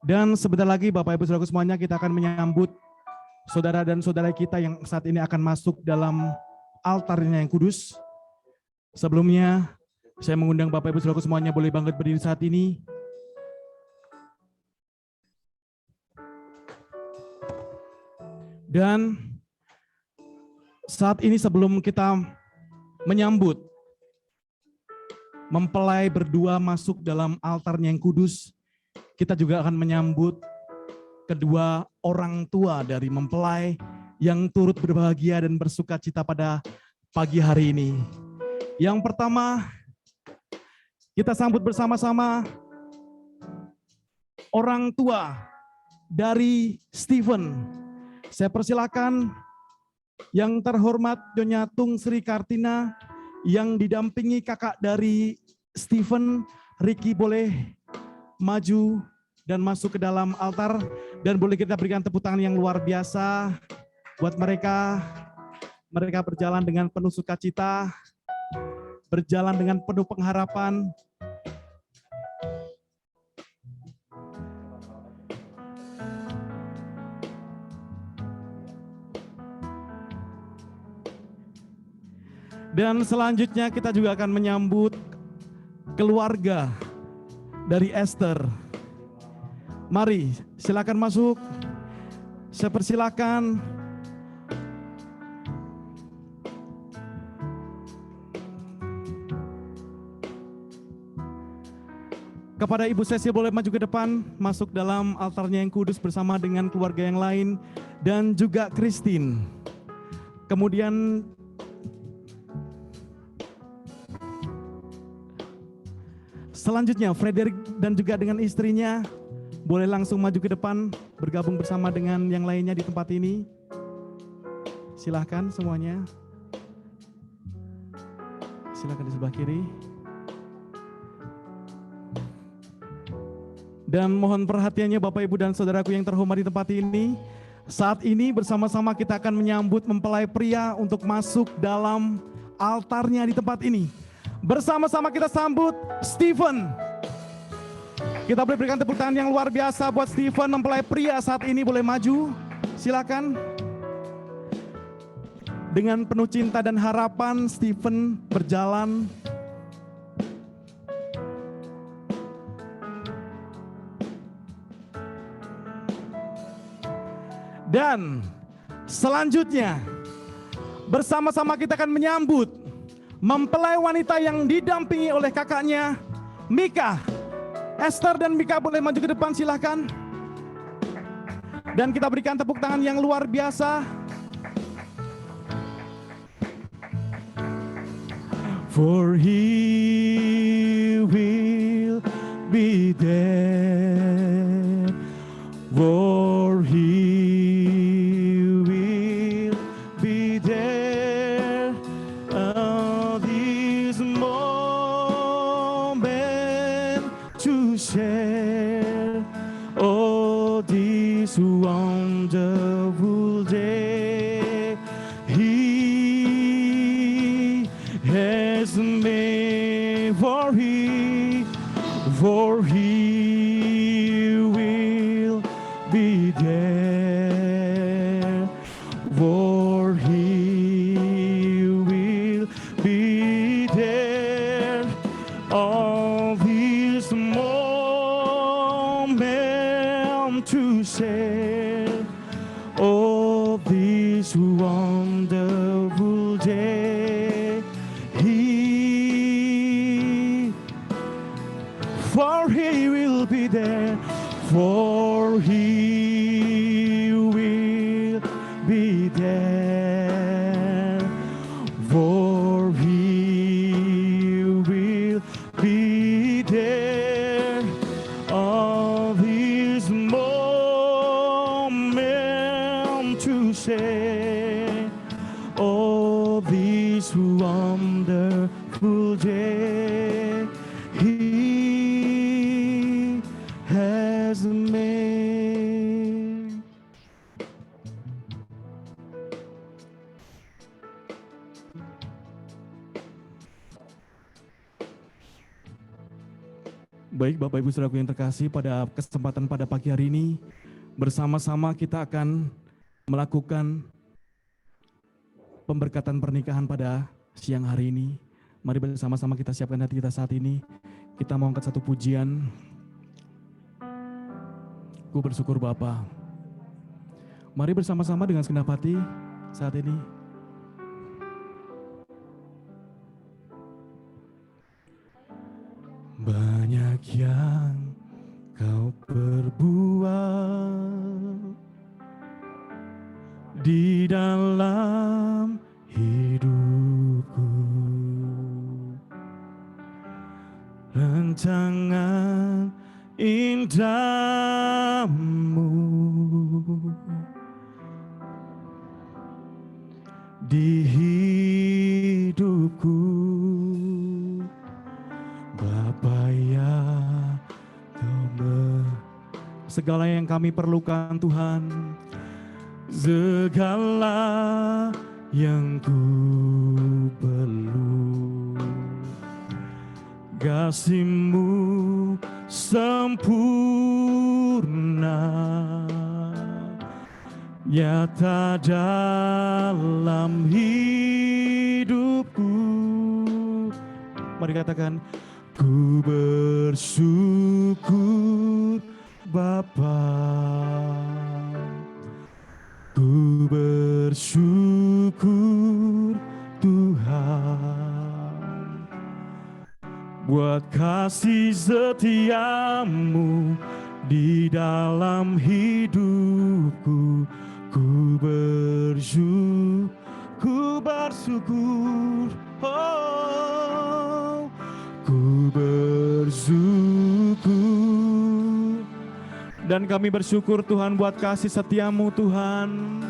Dan sebentar lagi Bapak Ibu Saudaraku semuanya kita akan menyambut saudara dan saudara kita yang saat ini akan masuk dalam altarnya yang kudus. Sebelumnya saya mengundang Bapak Ibu Saudaraku semuanya boleh bangkit berdiri saat ini. Dan saat ini sebelum kita menyambut mempelai berdua masuk dalam altarnya yang kudus, kita juga akan menyambut kedua orang tua dari mempelai yang turut berbahagia dan bersuka cita pada pagi hari ini. Yang pertama, kita sambut bersama-sama orang tua dari Stephen. Saya persilakan yang terhormat Nyonya Tung Sri Kartina yang didampingi kakak dari Stephen, Ricky boleh maju dan masuk ke dalam altar, dan boleh kita berikan tepuk tangan yang luar biasa buat mereka. Mereka berjalan dengan penuh sukacita, berjalan dengan penuh pengharapan. Dan selanjutnya kita juga akan menyambut keluarga dari Esther. Mari, silakan masuk. Saya persilakan. Kepada Ibu Cecil boleh maju ke depan, masuk dalam altarnya yang kudus bersama dengan keluarga yang lain, dan juga Christine. Kemudian selanjutnya Frederick dan juga dengan istrinya boleh langsung maju ke depan, bergabung bersama dengan yang lainnya di tempat ini. Silahkan semuanya. Silahkan di sebelah kiri. Dan mohon perhatiannya Bapak Ibu dan Saudaraku yang terhormat di tempat ini. Saat ini bersama-sama kita akan menyambut mempelai pria untuk masuk dalam altarnya di tempat ini. Bersama-sama kita sambut Stephen. Kita boleh berikan tepuk tangan yang luar biasa buat Stephen, mempelai pria saat ini boleh maju. Silakan. Dengan penuh cinta dan harapan Stephen berjalan. Dan selanjutnya bersama-sama kita akan menyambut mempelai wanita yang didampingi oleh kakaknya Mika. Esther dan Mika boleh maju ke depan, silahkan. Dan kita berikan tepuk tangan yang luar biasa. For he will be there. For he will be there. This moment to share. Oh, this wonderful day. He has made for he will be there, for he will be there. All this moment to share, all this wonderful day. For he will be there, for he will be there, for he will be there. All this moment to share, all this wonderful day. He has made. Baik Bapak Ibu Saudaraku yang terkasih, pada kesempatan pada pagi hari ini bersama-sama kita akan melakukan pemberkatan pernikahan pada siang hari ini. Mari bersama-sama kita siapkan hati kita saat ini. Kita mau angkat satu pujian. Ku bersyukur Bapa. Mari bersama-sama dengan segenap hati saat ini. Banyak yang kau perbuat di dalam hidupku, rancangan indahmu di hidupku. Bapa ya, segala yang kami perlukan Tuhan, segala yang ku perlu, kasih-Mu sempurna nyata dalam hidupku. Mari katakan, ku bersyukur Bapa, ku bersyukur Tuhan, buat kasih setiamu di dalam hidupku. Ku bersyukur, oh, ku bersyukur. Dan kami bersyukur Tuhan buat kasih setiamu Tuhan.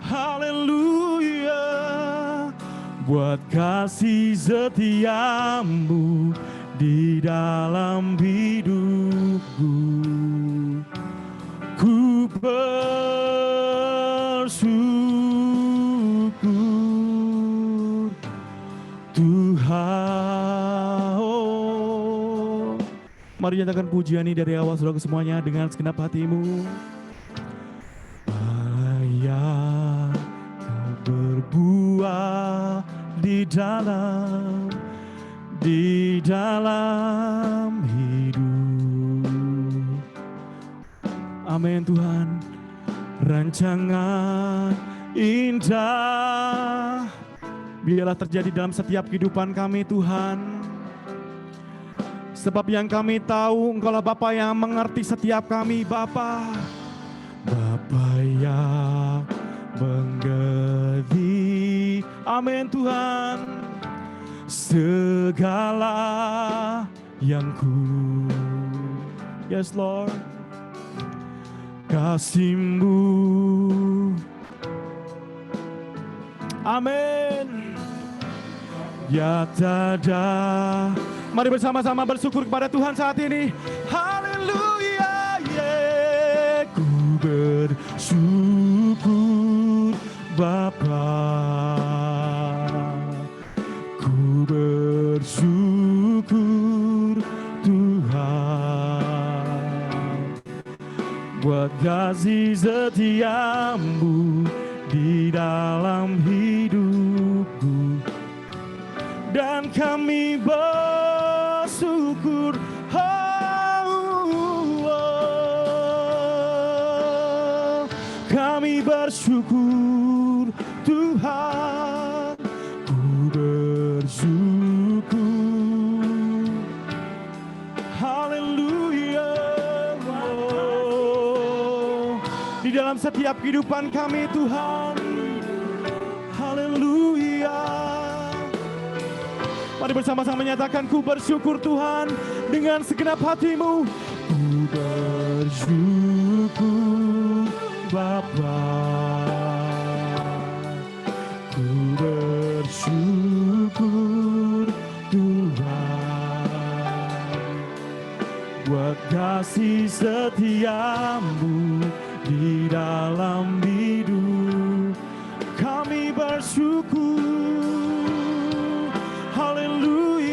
Haleluya, buat kasih setiamu di dalam hidupku. Ku bersyukur Tuhan. Oh. Mari nyatakan pujian ini dari awal saudara semuanya dengan segenap hatimu. Apa yang kau berbuat di dalam hidup. Amin Tuhan. Rancangan indah biarlah terjadi dalam setiap kehidupan kami Tuhan. Sebab yang kami tahu Engkaulah Bapa yang mengerti setiap kami Bapa. Bapa yang mengerti. Amin Tuhan. Segala yang yes Lord, kasih-Mu. Amin. Ya tada. Mari bersama-sama bersyukur kepada Tuhan saat ini. Haleluya, yeah. Ku bersyukur Bapa, ku bersyukur Tuhan, buat kasih setiamu di dalam hidupku. Dan kami bersyukur, kami bersyukur Tuhan, ku bersyukur. Haleluya, oh, di dalam setiap kehidupan kami Tuhan. Haleluya. Mari bersama-sama menyatakan, ku bersyukur Tuhan dengan segenap hatimu. Ku bersyukur Bapa, ku bersyukur Tuhan, buat kasih setiamu di dalam hidup kami bersyukur. Haleluya.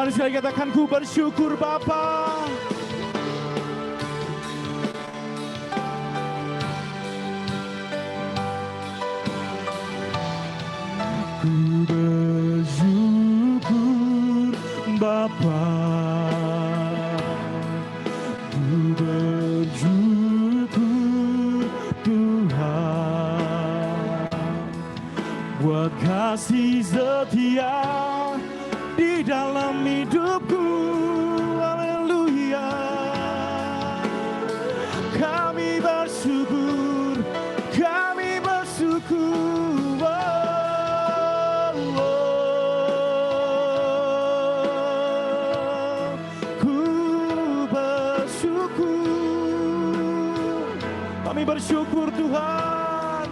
Mari sekali katakan, ku bersyukur Bapa. Ku bersyukur Bapa. Ku bersyukur Tuhan buat kasih setia di dalam hidupku. Haleluya. Kami bersyukur, kami bersyukur. Kami bersyukur Tuhan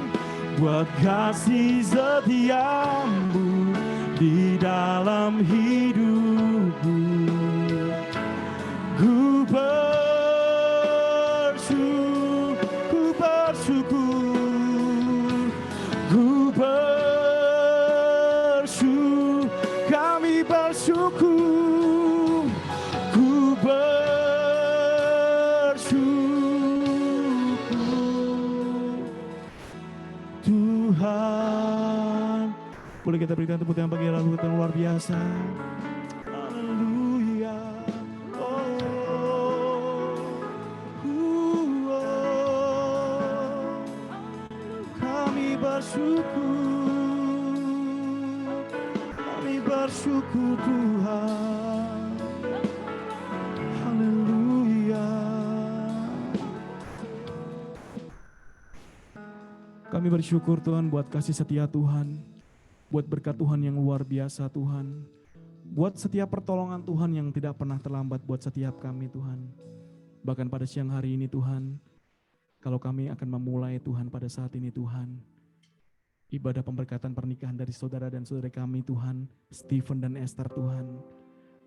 buat kasih setiamu di dalam hidupku. Ku bersyukur, ku bersyukur, kami bersyukur, ku Tuhan. Boleh kita berikan tepuk tangan bagi lagu yang luar biasa. Haleluya. Kami bersyukur Tuhan. Haleluya. Kami bersyukur Tuhan buat kasih setia Tuhan, buat berkat Tuhan yang luar biasa Tuhan, buat setiap pertolongan Tuhan yang tidak pernah terlambat buat setiap kami Tuhan. Bahkan pada siang hari ini Tuhan, kalau kami akan memulai Tuhan pada saat ini Tuhan, ibadah pemberkatan pernikahan dari saudara dan saudari kami Tuhan, Stephen dan Esther Tuhan.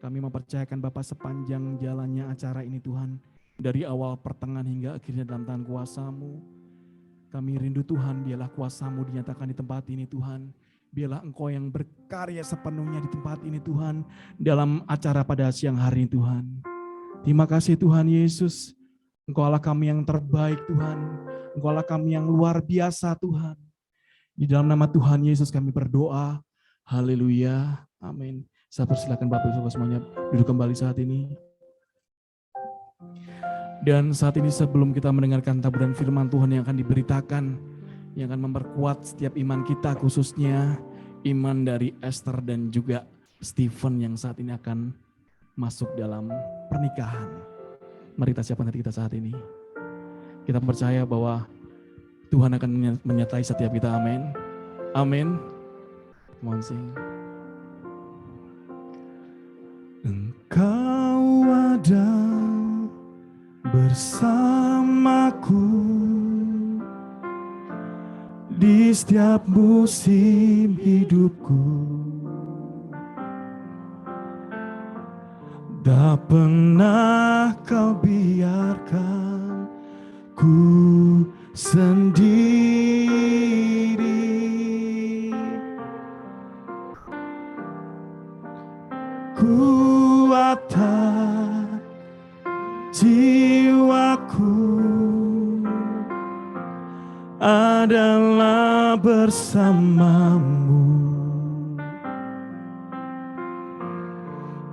Kami mempercayakan Bapa sepanjang jalannya acara ini Tuhan, dari awal pertengahan hingga akhirnya dalam tangan kuasa-Mu. Kami rindu Tuhan, biarlah kuasa-Mu dinyatakan di tempat ini Tuhan. Biarlah Engkau yang berkarya sepenuhnya di tempat ini Tuhan, dalam acara pada siang hari ini Tuhan. Terima kasih Tuhan Yesus, Engkau Allah kami yang terbaik Tuhan, Engkau Allah kami yang luar biasa Tuhan. Di dalam nama Tuhan Yesus kami berdoa, haleluya, amin. Saya persilakan Bapak Ibu semuanya duduk kembali saat ini. Dan saat ini sebelum kita mendengarkan taburan firman Tuhan yang akan diberitakan, yang akan memperkuat setiap iman kita, khususnya iman dari Esther dan juga Stephen yang saat ini akan masuk dalam pernikahan. Mari kita siapkan hati kita saat ini. Kita percaya bahwa Tuhan akan menyertai setiap kita, amin. Amin. Mohon sing. Engkau ada bersamaku di setiap musim hidupku. Tak pernah kau biarkan ku sendiri. Kuatkan jiwaku adalah bersamamu.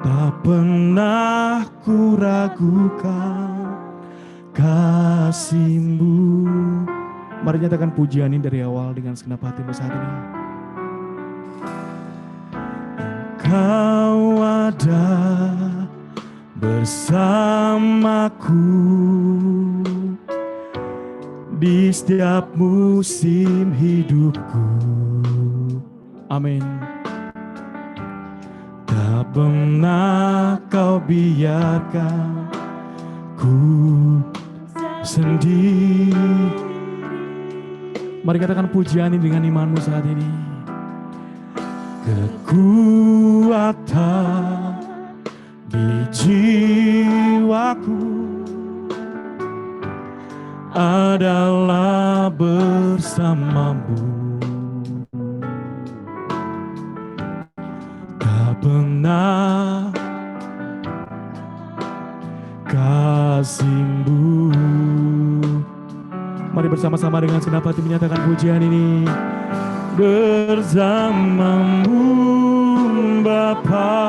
Tak pernah ku ragukan kasih-Mu. Mari nyatakan pujian ini dari awal dengan segenap hatimu saat ini. Engkau ada bersamaku di setiap musim hidupku. Amin. Tak pernah kau biarkan ku sendiri. Mari katakan pujian ini dengan imanmu saat ini. Kekuatan di jiwaku adalah bersamamu. Tak pernah Mari bersama-sama dengan segenap hati menyatakan pujian ini. Bersamamu Bapa,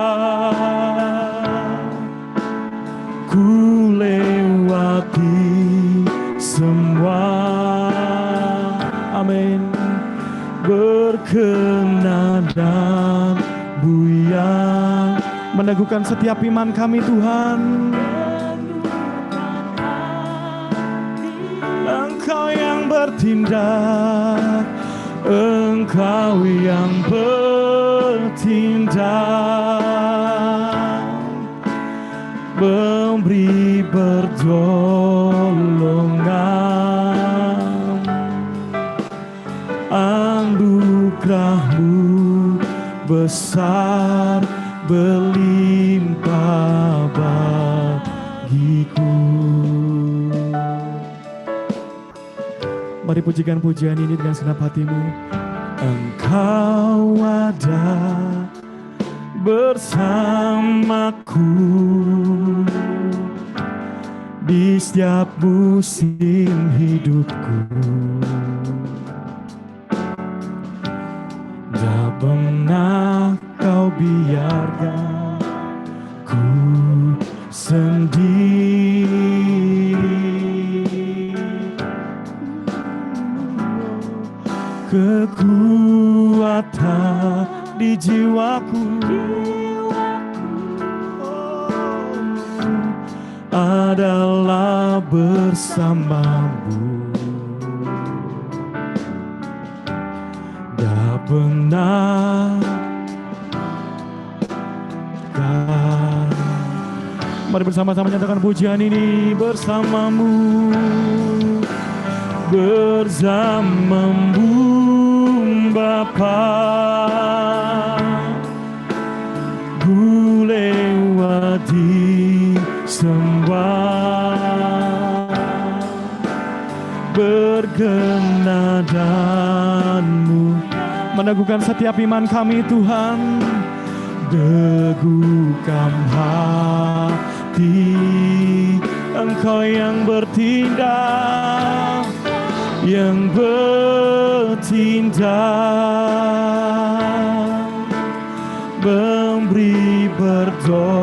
ku lewati semua. Amin. Berkenan dan buyang meneguhkan setiap iman kami Tuhan. Engkau yang bertindak, Engkau yang bertindak, memberi pertolongan. Anugerah-Mu besar berlimpah bagiku. Mari pujikan pujian ini dengan segenap hatimu. Engkau ada bersamaku di setiap musim hidupku. Tak pernah Kau biarkan ku sendiri. Kekuatan di jiwaku adalah bersamamu. Tak pernah kan. Mari bersama-sama nyatakan pujian ini. Bersamamu, bersamamu Bapa, ku lewati semua. Berkenan-Mu meneguhkan setiap iman kami Tuhan. Teguhkan hati, Engkau yang bertindak, yang bertindak, memberi pertolongan.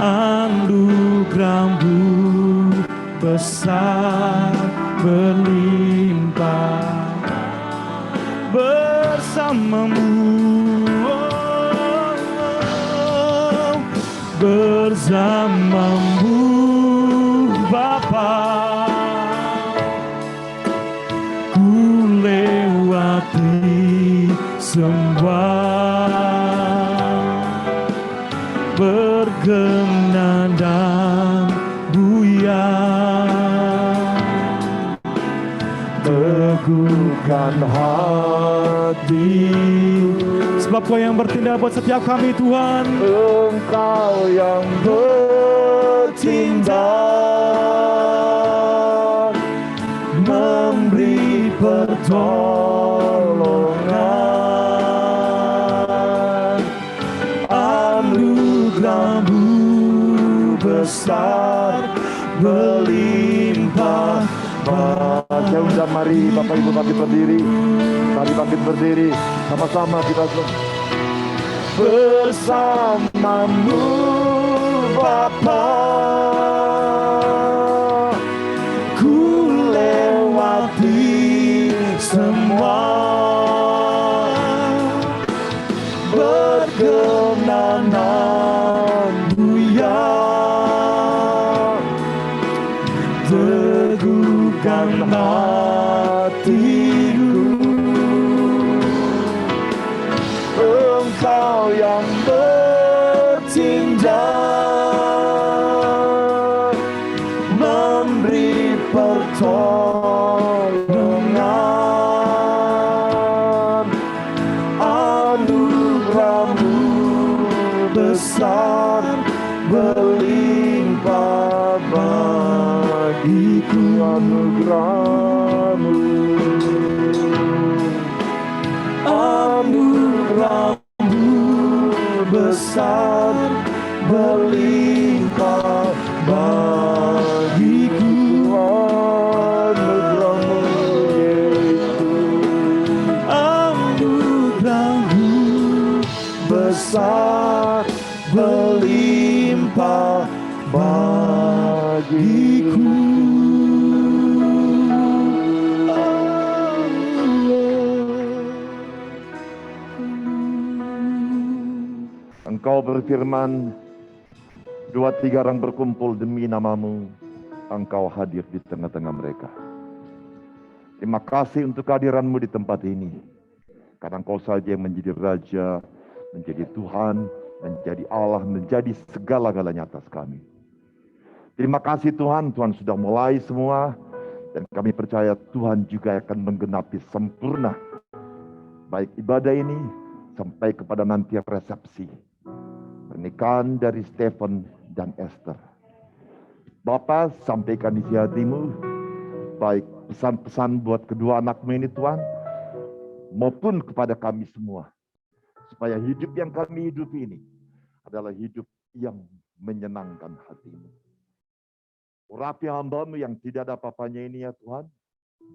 Anugerah-Mu besar berlimpah bersamamu, bersamamu Bapa, ku lewati semua. Berkenan dan buyang, teguhkan hati, sebab Kau yang bertindak buat setiap kami Tuhan. Engkau yang bertindak, memberi pertolongan. Anugerah-Mu besar berlimpah. Saya undang, mari Bapak Ibu bangkit berdiri. Mari bangkit berdiri, sama-sama kita bersamamu Bapa, ku lewati semua. Berkenan-Mu yang teguhkan hatiku. Engkau yang bertindak, memberi pertolongan. Anugerah-Mu besar berlimpah bagiku. Anugerah-Mu, anugerah-Mu besar berlimpah bagiku. Anugerahmu Yesus, Anugerahmu besar berlimpah bagiku. Engkau berfirman, 2-3 orang berkumpul demi namamu, Engkau hadir di tengah-tengah mereka. Terima kasih untuk kehadiranmu di tempat ini. Karena Engkau saja yang menjadi Raja, menjadi Tuhan, menjadi Allah, menjadi segala-galanya atas kami. Terima kasih Tuhan, Tuhan sudah mulai semua, dan kami percaya Tuhan juga akan menggenapi sempurna baik ibadah ini sampai kepada nanti resepsi pernikahan dari Stephen dan Esther. Bapa, sampaikan isi hatimu, baik pesan-pesan buat kedua anakmu ini Tuhan, maupun kepada kami semua. Supaya hidup yang kami hidupi ini adalah hidup yang menyenangkan hatimu. Urapi hamba-Mu yang tidak ada apa-apanya ini ya Tuhan,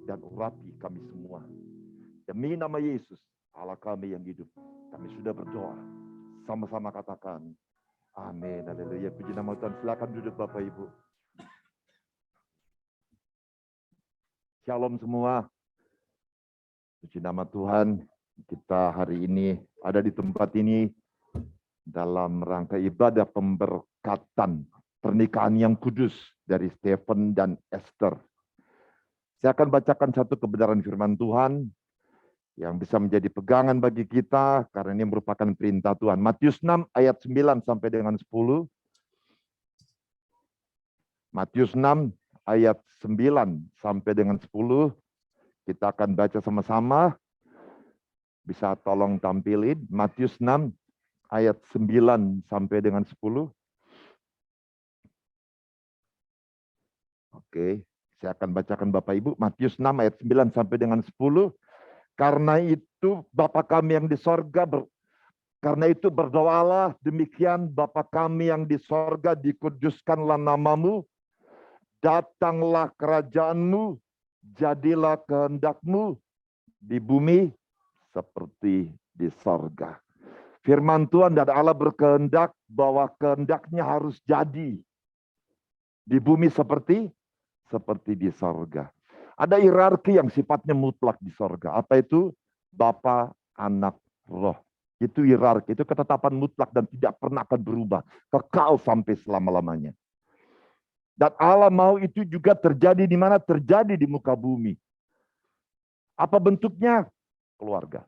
dan urapi kami semua. Demi nama Yesus, Allah kami yang hidup, kami sudah berdoa. Sama-sama katakan, amin, haleluya, puji nama Tuhan. Silakan duduk Bapak Ibu. Shalom semua. Puji nama Tuhan, kita hari ini ada di tempat ini dalam rangka ibadah pemberkatan pernikahan yang kudus dari Stephen dan Esther. Saya akan bacakan satu kebenaran firman Tuhan yang bisa menjadi pegangan bagi kita karena ini merupakan perintah Tuhan. Matius 6 ayat 9 sampai dengan 10. Matius 6 ayat 9 sampai dengan 10. Kita akan baca sama-sama. Bisa tolong tampilin Matius 6 ayat 9 sampai dengan 10. Oke, saya akan bacakan Bapak Ibu Matius 6 ayat 9 sampai dengan 10. Karena itu Bapa kami yang di sorga, karena itu berdoalah demikian, Bapa kami yang di sorga, dikuduskanlah namamu, datanglah kerajaanmu, jadilah kehendakmu di bumi seperti di sorga. Firman Tuhan dan Allah berkehendak bahwa kehendaknya harus jadi di bumi seperti di sorga. Ada hierarki yang sifatnya mutlak di sorga. Apa itu? Bapa, Anak, Roh. Itu hierarki, itu ketetapan mutlak dan tidak pernah akan berubah. Kekal sampai selama-lamanya. Dan Allah mau itu juga terjadi di mana? Terjadi di muka bumi. Apa bentuknya? Keluarga.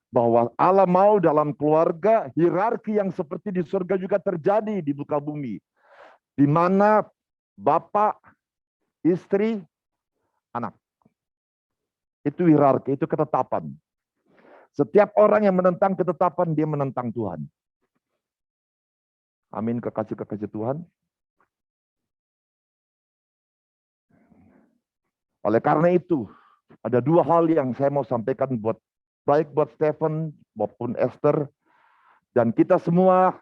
Bahwa Allah mau dalam keluarga, hierarki yang seperti di surga juga terjadi di muka bumi. Di mana bapak, istri, anak. Itu hierarki, itu ketetapan. Setiap orang yang menentang ketetapan, dia menentang Tuhan. Amin, kekasih-kekasih Tuhan. Oleh karena itu, ada dua hal yang saya mau sampaikan baik buat Stephen maupun Esther. Dan kita semua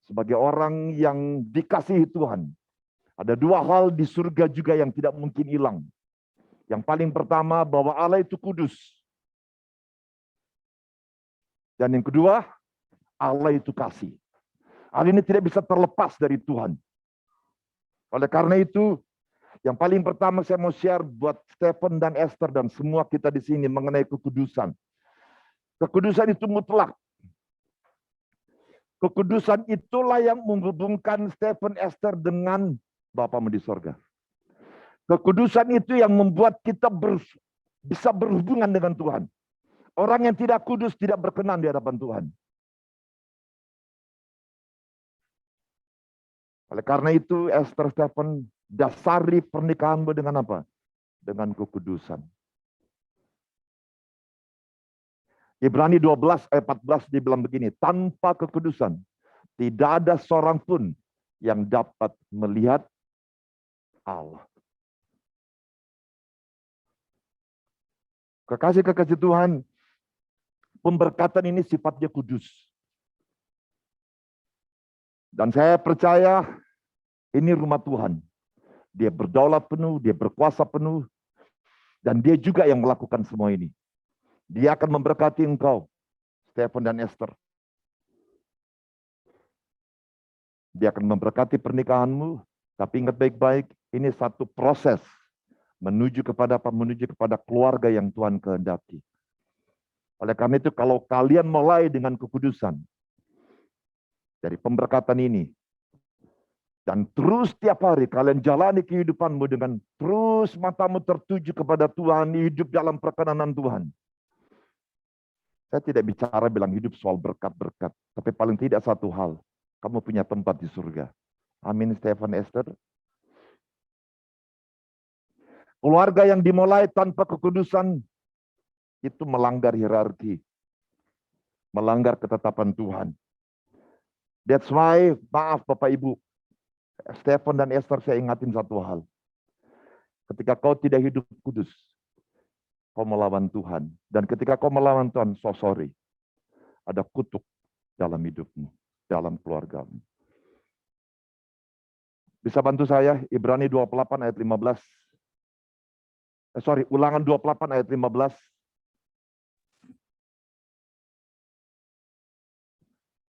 sebagai orang yang dikasihi Tuhan. Ada dua hal di surga juga yang tidak mungkin hilang. Yang paling pertama bahwa Allah itu kudus. Dan yang kedua, Allah itu kasih. Hal ini tidak bisa terlepas dari Tuhan. Oleh karena itu, yang paling pertama saya mau share buat Stephen dan Esther dan semua kita di sini mengenai kekudusan. Kekudusan itu mutlak. Kekudusan itulah yang menghubungkan Stephen Esther dengan Bapamu di sorga. Kekudusan itu yang membuat kita bisa berhubungan dengan Tuhan. Orang yang tidak kudus tidak berkenan di hadapan Tuhan. Oleh karena itu Esther, Stephen, dasari pernikahanmu dengan apa? Dengan kekudusan. Ibrani 12 ayat 14 dibilang begini, tanpa kekudusan tidak ada seorang pun yang dapat melihat Allah. Kekasih-kekasih Tuhan, pemberkatan ini sifatnya kudus. Dan saya percaya ini rumah Tuhan. Dia berdaulat penuh, dia berkuasa penuh, dan dia juga yang melakukan semua ini. Dia akan memberkati engkau, Stephen dan Esther. Dia akan memberkati pernikahanmu, tapi ingat baik-baik, ini satu proses menuju kepada apa? Menuju kepada keluarga yang Tuhan kehendaki. Oleh karena itu, kalau kalian mulai dengan kekudusan dari pemberkatan ini, dan terus tiap hari kalian jalani kehidupanmu dengan terus matamu tertuju kepada Tuhan, hidup dalam perkenanan Tuhan. Saya tidak bicara bilang hidup soal berkat-berkat, tapi paling tidak satu hal, kamu punya tempat di surga. Amin, Stephen, Esther. Keluarga yang dimulai tanpa kekudusan itu melanggar hierarki, melanggar ketetapan Tuhan. That's why, maaf Bapak Ibu, Stephen dan Esther, saya ingatin satu hal. Ketika kau tidak hidup kudus, kau melawan Tuhan. Dan ketika kau melawan Tuhan, so sorry. Ada kutuk dalam hidupmu, dalam keluargamu. Bisa bantu saya? Ibrani 28 ayat 15. Ulangan 28 ayat 15.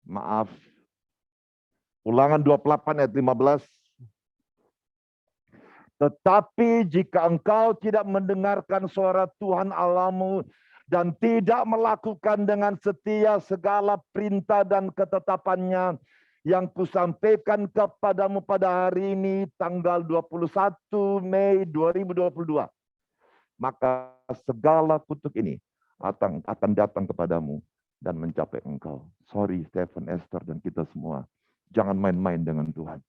Maaf. Ulangan 28 ayat 15. Tetapi jika engkau tidak mendengarkan suara Tuhan Allahmu dan tidak melakukan dengan setia segala perintah dan ketetapannya yang kusampaikan kepadamu pada hari ini tanggal 21 Mei 2022, maka segala kutuk ini akan datang kepadamu dan mencapai engkau. Sorry Stephen, Esther, dan kita semua. Jangan main-main dengan Tuhan.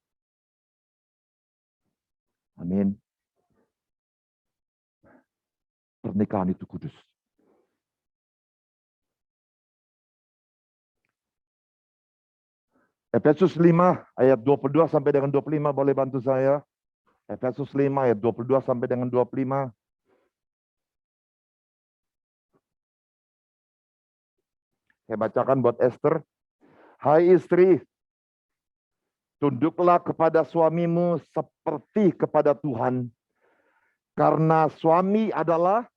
Amin. Pernikahan itu kudus. Efesus 5 ayat 22 sampai dengan 25, boleh bantu saya? Efesus 5 ayat 22 sampai dengan 25. Saya bacakan buat Esther. Hai istri, tunduklah kepada suamimu seperti kepada Tuhan. Karena suami adalah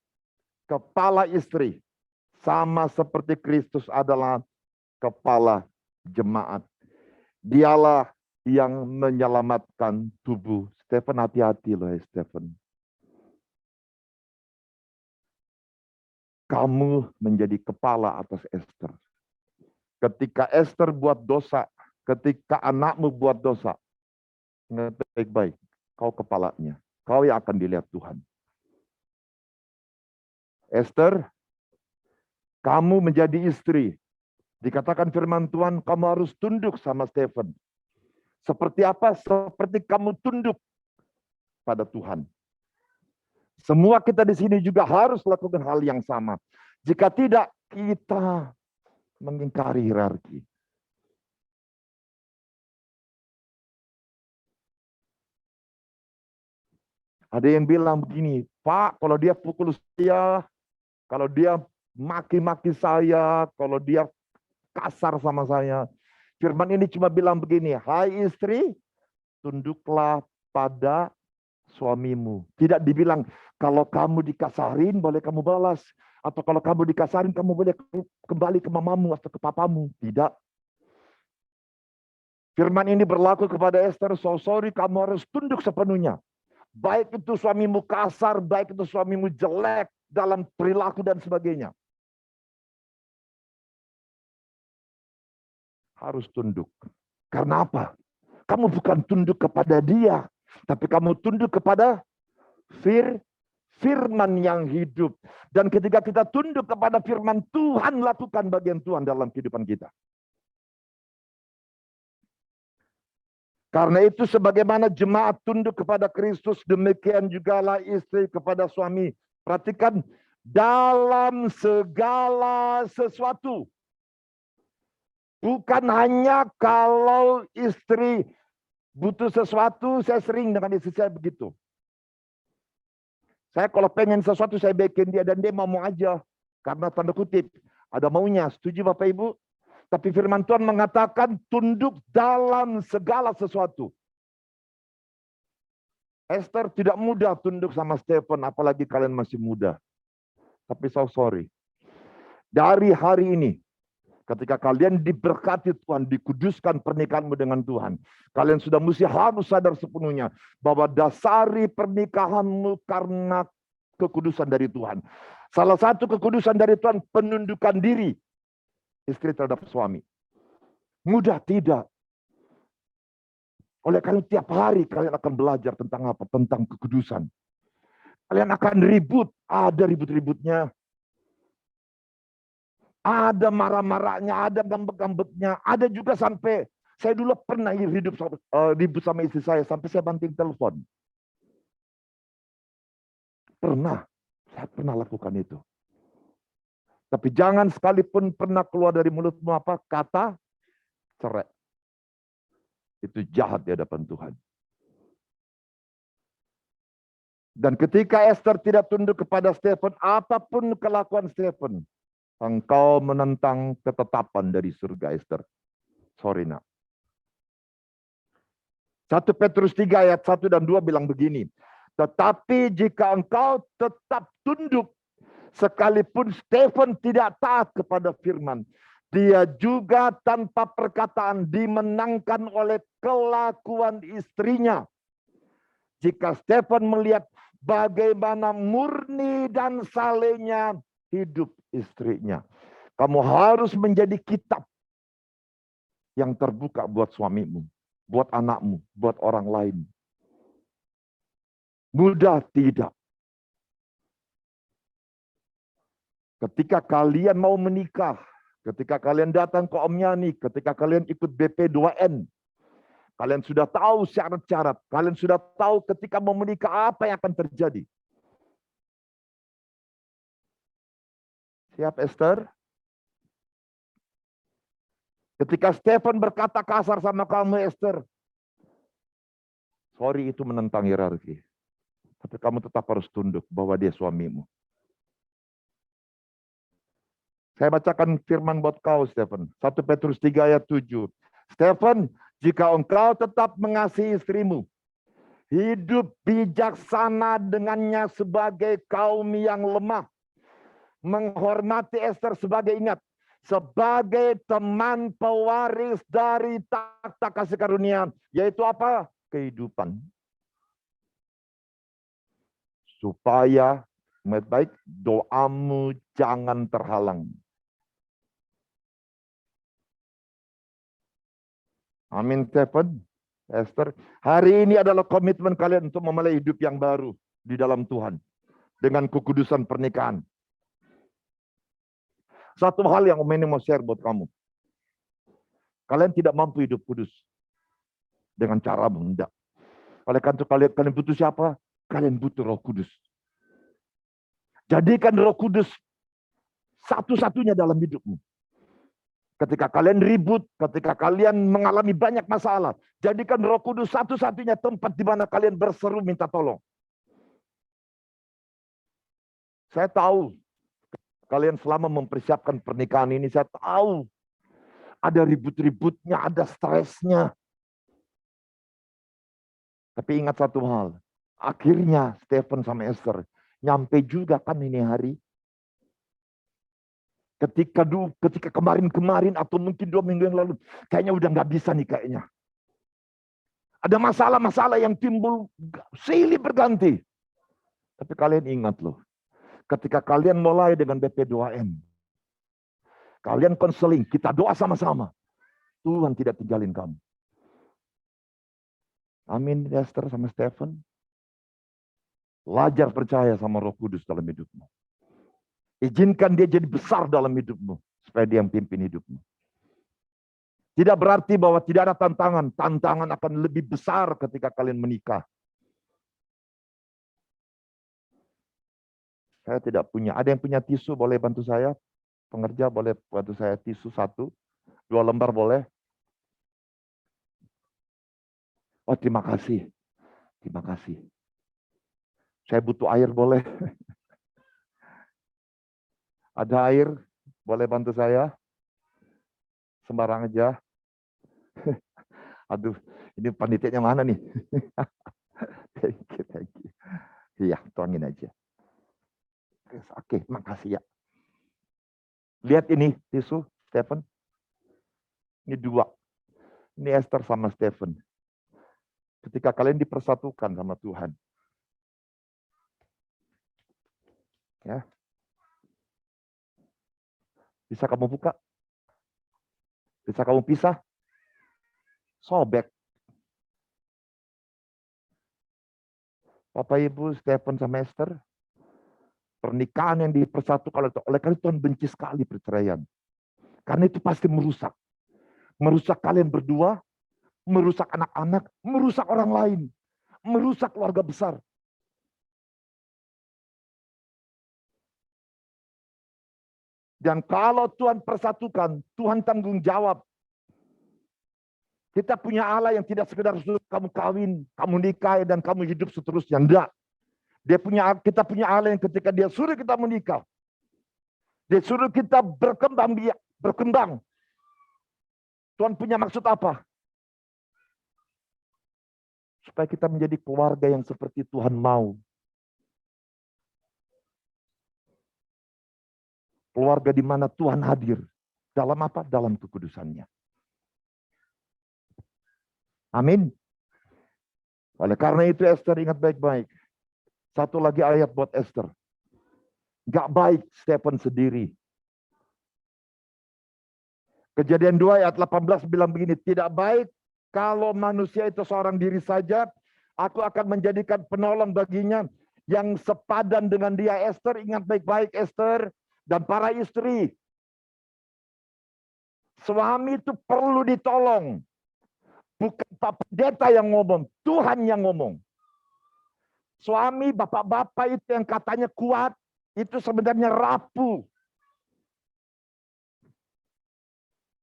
kepala istri. Sama seperti Kristus adalah kepala jemaat. Dialah yang menyelamatkan tubuh. Stephen, hati-hati loh Stephen. Kamu menjadi kepala atas Esther. Ketika Esther buat dosa, ketika anakmu buat dosa, ingat baik-baik, kau kepalanya. Kau yang akan dilihat Tuhan. Esther, kamu menjadi istri. Dikatakan firman Tuhan, kamu harus tunduk sama Stephen. Seperti apa? Seperti kamu tunduk pada Tuhan. Semua kita di sini juga harus lakukan hal yang sama. Jika tidak, kita mengingkari hierarki. Ada yang bilang begini, Pak, kalau dia pukul saya, kalau dia maki-maki saya, kalau dia kasar sama saya. Firman ini cuma bilang begini, hai istri, tunduklah pada suamimu. Tidak dibilang, kalau kamu dikasarin, boleh kamu balas. Atau kalau kamu dikasarin, kamu boleh kembali ke mamamu atau ke papamu. Tidak. Firman ini berlaku kepada Esther, so sorry, kamu harus tunduk sepenuhnya. Baik itu suamimu kasar, baik itu suamimu jelek dalam perilaku dan sebagainya. Harus tunduk. Karena apa? Kamu bukan tunduk kepada dia, tapi kamu tunduk kepada firman yang hidup. Dan ketika kita tunduk kepada firman, Tuhan lakukan bagian Tuhan dalam kehidupan kita. Karena itu sebagaimana jemaat tunduk kepada Kristus, demikian jugalah istri kepada suami. Perhatikan, dalam segala sesuatu. Bukan hanya kalau istri butuh sesuatu, saya sering dengan istri saya begitu. Saya kalau pengen sesuatu, saya bikin dia dan dia mau aja. Karena tanda kutip, ada maunya. Setuju Bapak Ibu? Tapi firman Tuhan mengatakan tunduk dalam segala sesuatu. Esther tidak mudah tunduk sama Stephen, apalagi kalian masih muda. Tapi so sorry. Dari hari ini, ketika kalian diberkati Tuhan, dikuduskan pernikahanmu dengan Tuhan, kalian sudah harus sadar sepenuhnya bahwa dasari pernikahanmu karena kekudusan dari Tuhan. Salah satu kekudusan dari Tuhan, penundukan diri istri terhadap suami. Mudah tidak. Oleh karena tiap hari kalian akan belajar tentang apa? Tentang kekudusan. Kalian akan ribut, ada ribut-ributnya. Ada marah-marahnya, ada ngambek-ngambeknya, ada juga sampai saya dulu pernah ribut sama istri saya sampai saya banting telepon. Saya pernah lakukan itu. Tapi jangan sekalipun pernah keluar dari mulutmu apa? Kata cerai. Itu jahat di hadapan Tuhan. Dan ketika Esther tidak tunduk kepada Stephen, apapun kelakuan Stephen, engkau menentang ketetapan dari surga, Esther. Sorry, nak. 1 Petrus 3 ayat 1 dan 2 bilang begini. Tetapi jika engkau tetap tunduk, sekalipun Stephen tidak taat kepada firman, dia juga tanpa perkataan dimenangkan oleh kelakuan istrinya. Jika Stephen melihat bagaimana murni dan salehnya hidup istrinya. Kamu harus menjadi kitab yang terbuka buat suamimu, buat anakmu, buat orang lain. Mudah tidak. Ketika kalian mau menikah, ketika kalian datang ke Om Yani, ketika kalian ikut BP2N, kalian sudah tahu syarat-syarat, kalian sudah tahu ketika mau menikah apa yang akan terjadi. Siap, Esther? Ketika Stephen berkata kasar sama kamu, Esther, sorry, itu menentang hierarki. Tapi kamu tetap harus tunduk bahwa dia suamimu. Saya bacakan firman buat kau, Stephen. 1 Petrus 3 ayat 7. Stephen, jika engkau tetap mengasihi istrimu, hidup bijaksana dengannya sebagai kaum yang lemah, menghormati Esther sebagai teman pewaris dari takhta kasih karunia, yaitu apa? Kehidupan. Supaya baik doamu jangan terhalang. Amin, Stephen, Esther. Hari ini adalah komitmen kalian untuk memulai hidup yang baru di dalam Tuhan. Dengan kekudusan pernikahan. Satu hal yang Om ini mau share buat kamu. Kalian tidak mampu hidup kudus. Dengan cara mendak. Oleh karena itu kalian butuh siapa? Kalian butuh Roh Kudus. Jadikan Roh Kudus satu-satunya dalam hidupmu. Ketika kalian ribut, ketika kalian mengalami banyak masalah, jadikan Roh Kudus satu-satunya tempat di mana kalian berseru minta tolong. Saya tahu, kalian selama mempersiapkan pernikahan ini, saya tahu ada ribut-ributnya, ada stresnya. Tapi ingat satu hal, akhirnya Stephen sama Esther nyampe juga kan ini hari. Ketika kemarin atau mungkin 2 minggu yang lalu, kayaknya udah nggak bisa nih kayaknya. Ada masalah-masalah yang timbul silih berganti. Tapi kalian ingat loh, ketika kalian mulai dengan BP2M, kalian konseling, kita doa sama-sama. Tuhan tidak tinggalin kamu. Amin, Esther sama Stephen. Belajar percaya sama Roh Kudus dalam hidupmu. Izinkan dia jadi besar dalam hidupmu. Supaya dia yang pimpin hidupmu. Tidak berarti bahwa tidak ada tantangan. Tantangan akan lebih besar ketika kalian menikah. Saya tidak punya. Ada yang punya tisu boleh bantu saya? Pengerja boleh bantu saya tisu 1. 2 lembar boleh? Oh, terima kasih. Terima kasih. Saya butuh air boleh? Ada air? Boleh bantu saya? sembarang aja. Aduh, ini panitianya mana nih? Thank you. Iya, tuangin aja. Oke, makasih ya. Lihat ini tisu, Stephen. Ini dua. Ini Esther sama Stephen. Ketika kalian dipersatukan sama Tuhan. Ya. Bisa kamu buka? Bisa kamu pisah? Sobek. Bapak Ibu, Stephen sama Esther. Pernikahan yang dipersatukan oleh karena Tuhan benci sekali perceraian. Karena itu pasti merusak. Merusak kalian berdua, merusak anak-anak, merusak orang lain, merusak keluarga besar. Dan kalau Tuhan persatukan, Tuhan tanggung jawab. Kita punya Allah yang tidak sekedar suruh kamu kawin, kamu nikah, dan kamu hidup seterusnya. Enggak. Kita punya Allah yang ketika dia suruh kita menikah, dia suruh kita berkembang. Tuhan punya maksud apa? Supaya kita menjadi keluarga yang seperti Tuhan mau. Keluarga di mana Tuhan hadir. Dalam apa? Dalam kekudusannya. Amin. Oleh karena itu Esther ingat baik-baik. Satu lagi ayat buat Esther. Gak baik Stephen sendiri. Kejadian 2 ayat 18 bilang begini. Tidak baik kalau manusia itu seorang diri saja. Aku akan menjadikan penolong baginya. Yang sepadan dengan dia. Esther, ingat baik-baik Esther. Dan para istri. Suami itu perlu ditolong. Bukan Pak Pendeta yang ngomong, Tuhan yang ngomong. Suami, bapak-bapak itu yang katanya kuat, itu sebenarnya rapuh.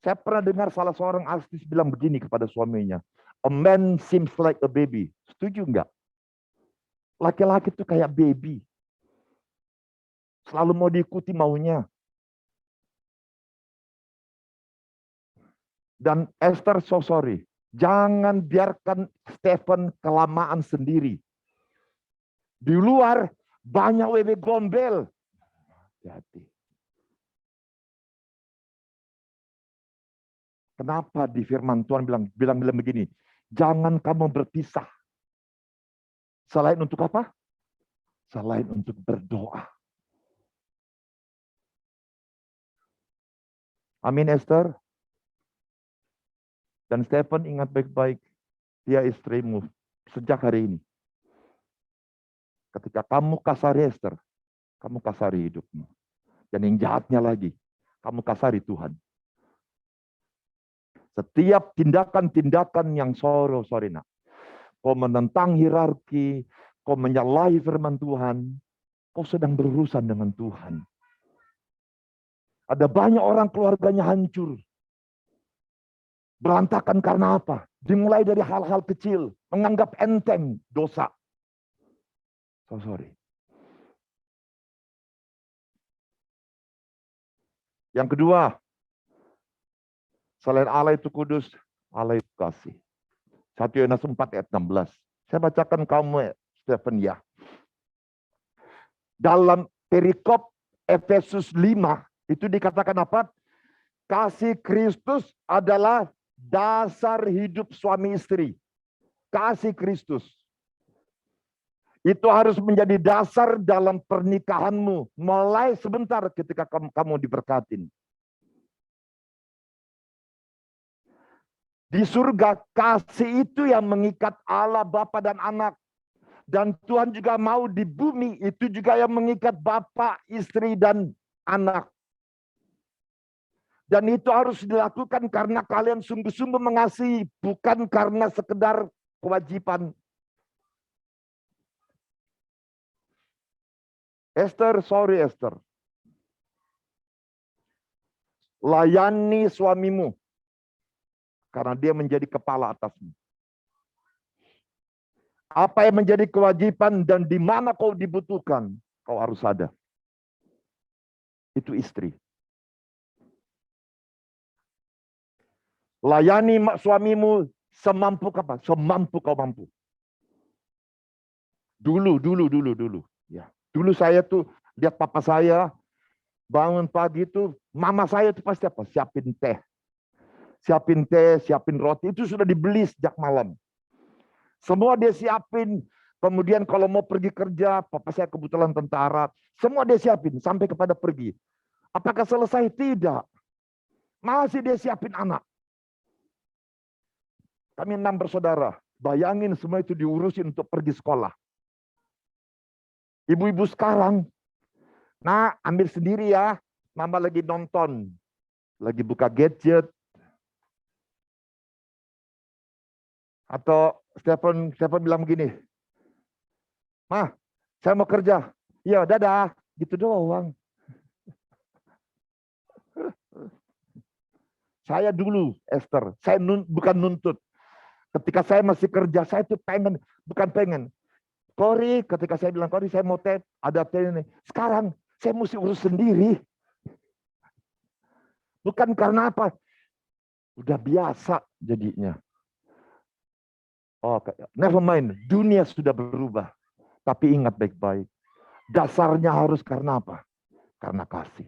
Saya pernah dengar salah seorang artis bilang begini kepada suaminya, a man seems like a baby. Setuju enggak? Laki-laki itu kayak baby. Selalu mau diikuti maunya. Dan Esther, so sorry. Jangan biarkan Stephen kelamaan sendiri. Di luar banyak wewe gombel. Hati-hati. Kenapa di firman Tuhan bilang begini? Jangan kamu berpisah. Selain untuk apa? Selain untuk berdoa. Amin Esther. Dan Stephen ingat baik-baik, dia istrimu sejak hari ini. Ketika kamu kasari Esther, kamu kasari hidupmu. Dan yang jahatnya lagi, kamu kasari Tuhan. Setiap tindakan-tindakan yang sorry nak, kau menentang hierarki, kau menyalahi firman Tuhan, kau sedang berurusan dengan Tuhan. Ada banyak orang keluarganya hancur. Berantakan karena apa? Dimulai dari hal-hal kecil. Menganggap enteng dosa. So sorry. Yang kedua, selain Allah itu kudus, Allah itu kasih. 1 Yohanes 4 ayat 16. Saya bacakan kamu, Stephen ya. Dalam perikop Efesus 5, itu dikatakan apa? Kasih Kristus adalah dasar hidup suami istri. Kasih Kristus. Itu harus menjadi dasar dalam pernikahanmu. Mulai sebentar ketika kamu diberkatin. Di surga, kasih itu yang mengikat Allah, Bapa dan Anak. Dan Tuhan juga mau di bumi, itu juga yang mengikat Bapa, istri, dan anak. Dan itu harus dilakukan karena kalian sungguh-sungguh mengasihi, bukan karena sekedar kewajiban. Esther, sorry Esther. Layani suamimu. Karena dia menjadi kepala atasmu. Apa yang menjadi kewajiban dan di mana kau dibutuhkan, kau harus ada. Itu istri. Layani suamimu semampu apa? Semampu kau mampu. Dulu. Ya. Dulu saya tuh lihat papa saya bangun pagi itu, mama saya tuh pasti apa? Siapin teh, siapin roti. Itu sudah dibeli sejak malam. Semua dia siapin. Kemudian kalau mau pergi kerja, papa saya kebetulan tentara. Semua dia siapin sampai kepada pergi. Apakah selesai? Tidak. Masih dia siapin anak. Kami 6 bersaudara. Bayangin semua itu diurusin untuk pergi sekolah. Ibu-ibu sekarang, nah ambil sendiri ya. Mama lagi nonton. Lagi buka gadget. Atau Stephen bilang begini. Mah, saya mau kerja. Iya, dadah. Gitu doang. Saya dulu, Esther. Saya bukan nuntut. Ketika saya masih kerja, saya tuh bukan pengen. Kori, ketika saya bilang, Kori saya mau teh, ada teh ini. Sekarang, saya mesti urus sendiri. Bukan karena apa. Udah biasa jadinya. Oh, never mind. Dunia sudah berubah. Tapi ingat baik-baik. Dasarnya harus karena apa? Karena kasih.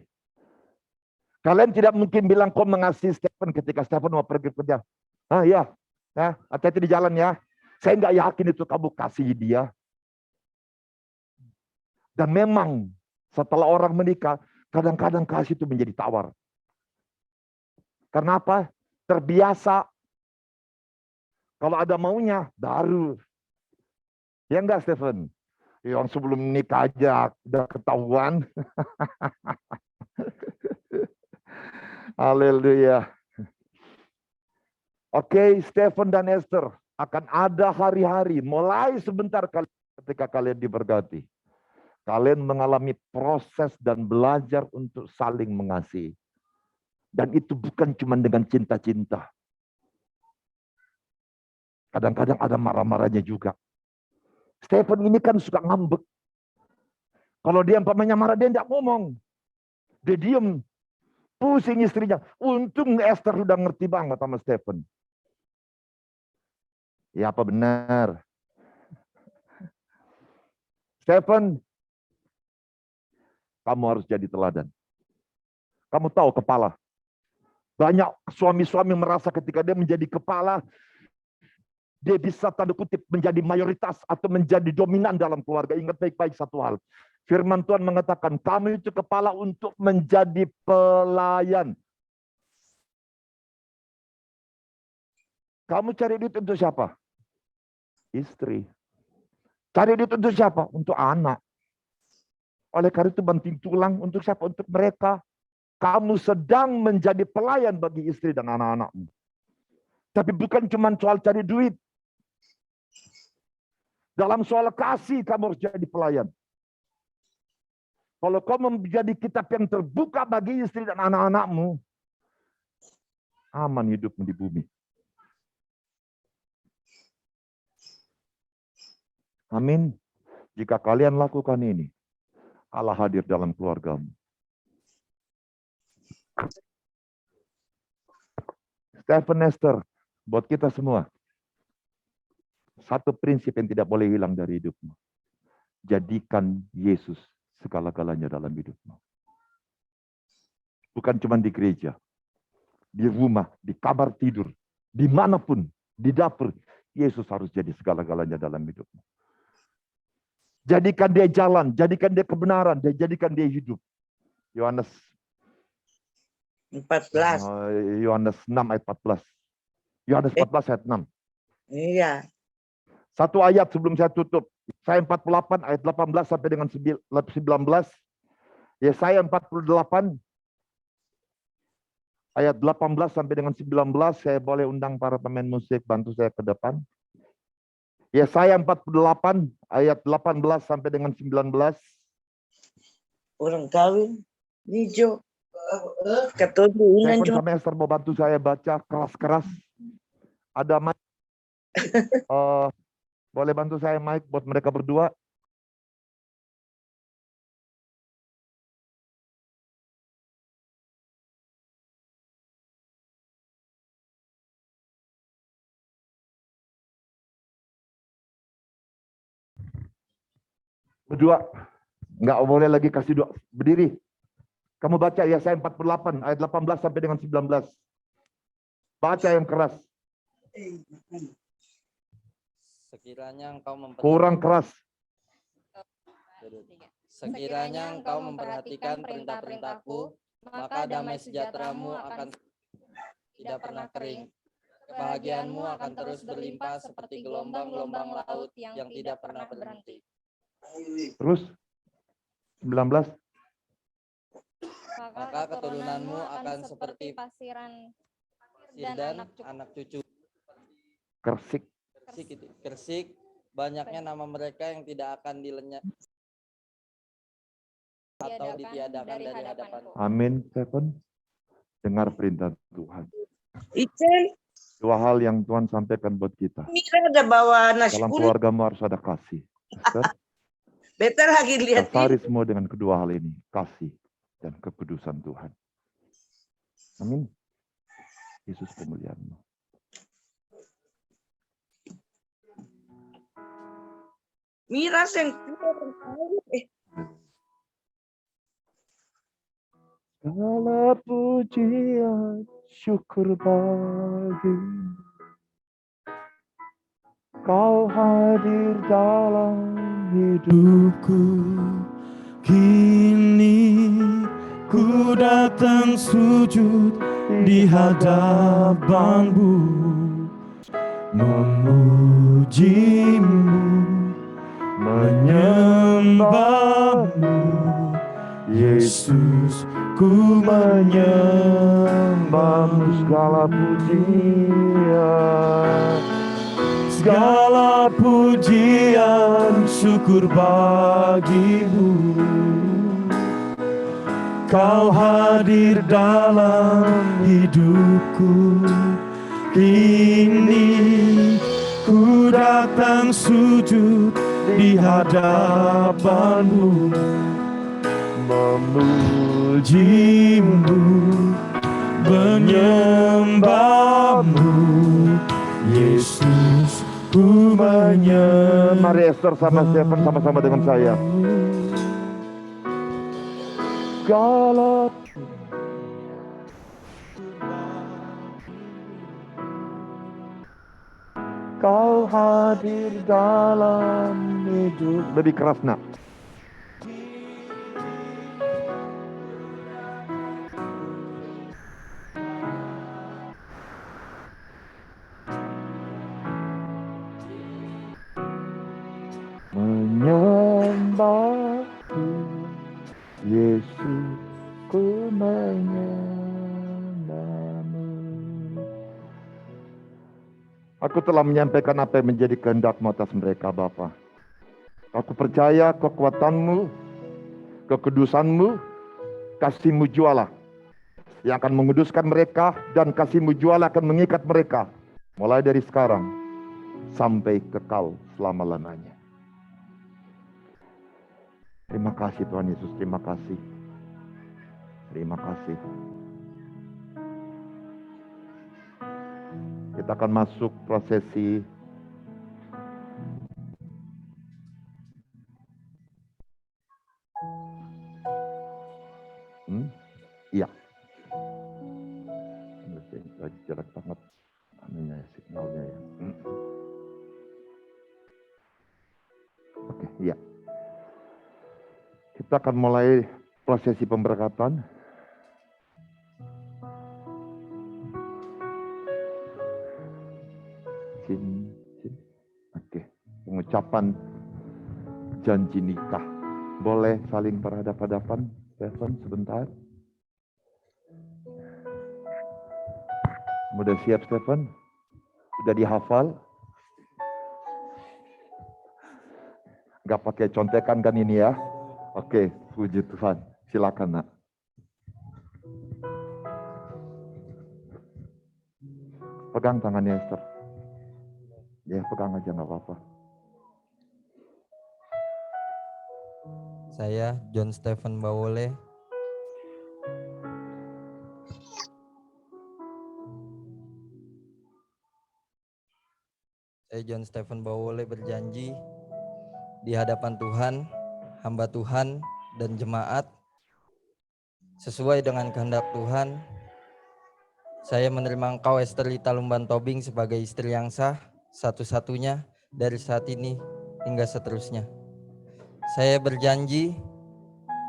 Kalian tidak mungkin bilang kau mengasihi Stephen ketika Stephen mau pergi kerja. Ah iya, ya, hati-hati di jalan ya. Saya nggak yakin itu kamu kasih dia. Dan memang setelah orang menikah, kadang-kadang kasih itu menjadi tawar. Karena apa? Terbiasa. Kalau ada maunya, baru. Ya enggak, Stephen? Yang sebelum nikah aja udah ketahuan. Haleluya. Oke, Stephen dan Esther akan ada hari-hari mulai sebentar ketika kalian diberkati. Kalian mengalami proses dan belajar untuk saling mengasihi. Dan itu bukan cuma dengan cinta-cinta. Kadang-kadang ada marah-marahnya juga. Stephen ini kan suka ngambek. Kalau dia umpamanya marah, dia tidak ngomong. Dia diem. Pusing istrinya. Untung Esther sudah ngerti banget sama Stephen. Ya apa benar? Stephen, kamu harus jadi teladan. Kamu tahu kepala. Banyak suami-suami merasa ketika dia menjadi kepala, dia bisa tanda kutip menjadi mayoritas atau menjadi dominan dalam keluarga. Ingat baik-baik satu hal. Firman Tuhan mengatakan, kamu itu kepala untuk menjadi pelayan. Kamu cari duit untuk siapa? Istri. Cari duit untuk siapa? Untuk anak. Oleh karena itu banting tulang untuk siapa? Untuk mereka. Kamu sedang menjadi pelayan bagi istri dan anak-anakmu. Tapi bukan cuma soal cari duit. Dalam soal kasih kamu harus jadi pelayan. Kalau kamu menjadi kitab yang terbuka bagi istri dan anak-anakmu, aman hidupmu di bumi. Amin. Jika kalian lakukan ini, Allah hadir dalam keluargamu. Stephen Esther, buat kita semua, satu prinsip yang tidak boleh hilang dari hidupmu. Jadikan Yesus segala-galanya dalam hidupmu. Bukan cuma di gereja, di rumah, di kamar tidur, dimanapun, di dapur, Yesus harus jadi segala-galanya dalam hidupmu. Jadikan dia jalan, jadikan dia kebenaran, jadikan dia hidup. Yohanes 14. Yohanes 6 ayat 14. Yohanes 14 ayat 6. Iya. Satu ayat sebelum saya tutup. Yesaya 48 ayat 18 sampai dengan 19. Yesaya 48 ayat 18 sampai dengan 19. Saya boleh undang para pemain musik bantu saya ke depan. Yesaya 48 ayat 18 sampai dengan 19. Orang kawin. Nijo. Keturunan Stephen sama Esther mau bantu saya baca keras-keras. Ada mic. Boleh bantu saya mic buat mereka berdua. Berdua. Nggak boleh lagi kasih doa. Berdiri. Kamu baca Yesaya 48 ayat 18 sampai dengan 19. Baca yang keras. Sekiranya engkau Kurang keras. Sekiranya engkau memperhatikan perintah-perintahku, maka damai sejahteramu akan tidak pernah kering. Kebahagiaanmu akan terus berlimpah seperti gelombang-gelombang laut yang tidak pernah berhenti. Terus 19. Maka keturunanmu akan seperti pasiran dan anak cucu. Kersik. Kersik, banyaknya nama mereka yang tidak akan dilenyap atau ditiadakan dari hadapanku. Amin, Stephen. Dengar perintah Tuhan. Ichen, Dua hal yang Tuhan sampaikan buat kita. Mira ada bawa nasi Dalam kuning. keluargamu harus ada kasih. Esther, Better lagi dasari liatin. semua dengan kedua hal ini. Kasih dan kekudusan Tuhan. Amin. Yesus kemuliaan-Mu. Mira Segala pujian syukur bagimu. Kau hadir dalam hidupku. Kini ku datang sujud di hadapanmu, memujimu, menyembahmu. Yesus, ku menyembahmu. Segala pujian. Segala pujian syukur bagimu. Kau hadir dalam hidupku. Kini ku datang sujud di hadapanmu, memujimu, menyembahmu. Yesus, ku menyembahmu. Mari Esther sama Stephen sama-sama dengan saya. Segala Kau hadir dalam hidup. Lebih keras, nak. Menyembahku, Yesus, ku menyembahmu. Aku telah menyampaikan apa yang menjadi kehendak-Mu atas mereka, Bapa. Aku percaya kekuatan-Mu, kekudusan-Mu, kasih-Mu jualah yang akan menguduskan mereka, dan kasih-Mu jualah akan mengikat mereka mulai dari sekarang sampai kekal selama-lamanya. Terima kasih Tuhan Yesus, terima kasih. Terima kasih. Kita akan masuk prosesi iya. Lagi jarak banget anunya ya, signalnya ya. Oke, iya. Kita akan mulai prosesi pemberkatan. Oke, pengucapan janji nikah. Boleh saling berhadapan-hadapan, Stephen, sebentar. Udah siap, Stephen? Udah dihafal? Gak pakai contekan kan ini ya? Oke, puji Tuhan. Silakan, nak. Pegang tangannya, Esther. Ya, pegang aja, nggak apa-apa. Saya, John Stephen Bawole, berjanji di hadapan Tuhan hamba Tuhan dan jemaat, sesuai dengan kehendak Tuhan, saya menerima engkau Ester Lita Lumban Tobing sebagai istri yang sah, satu-satunya dari saat ini hingga seterusnya. Saya berjanji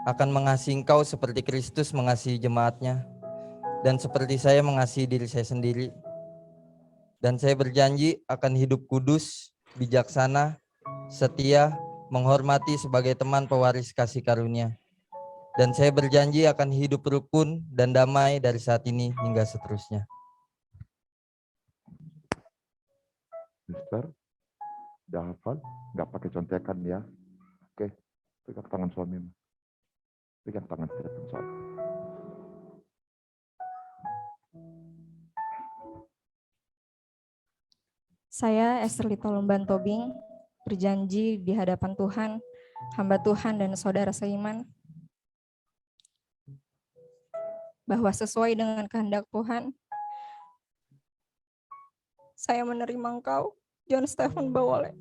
akan mengasihi engkau seperti Kristus mengasihi jemaatnya, dan seperti saya mengasihi diri saya sendiri. Dan saya berjanji akan hidup kudus, bijaksana, setia, menghormati sebagai teman pewaris kasih karunia. Dan saya berjanji akan hidup rukun dan damai dari saat ini hingga seterusnya. Sister, udah hafal? Nggak pakai contekan ya. Oke, pegang tangan suamimu. Pegang tangan Stephen suami. Saya Ester Lita Lumban Tobing berjanji di hadapan Tuhan, hamba Tuhan dan saudara seiman, bahwa sesuai dengan kehendak Tuhan, saya menerima engkau, John Stephen Bawole,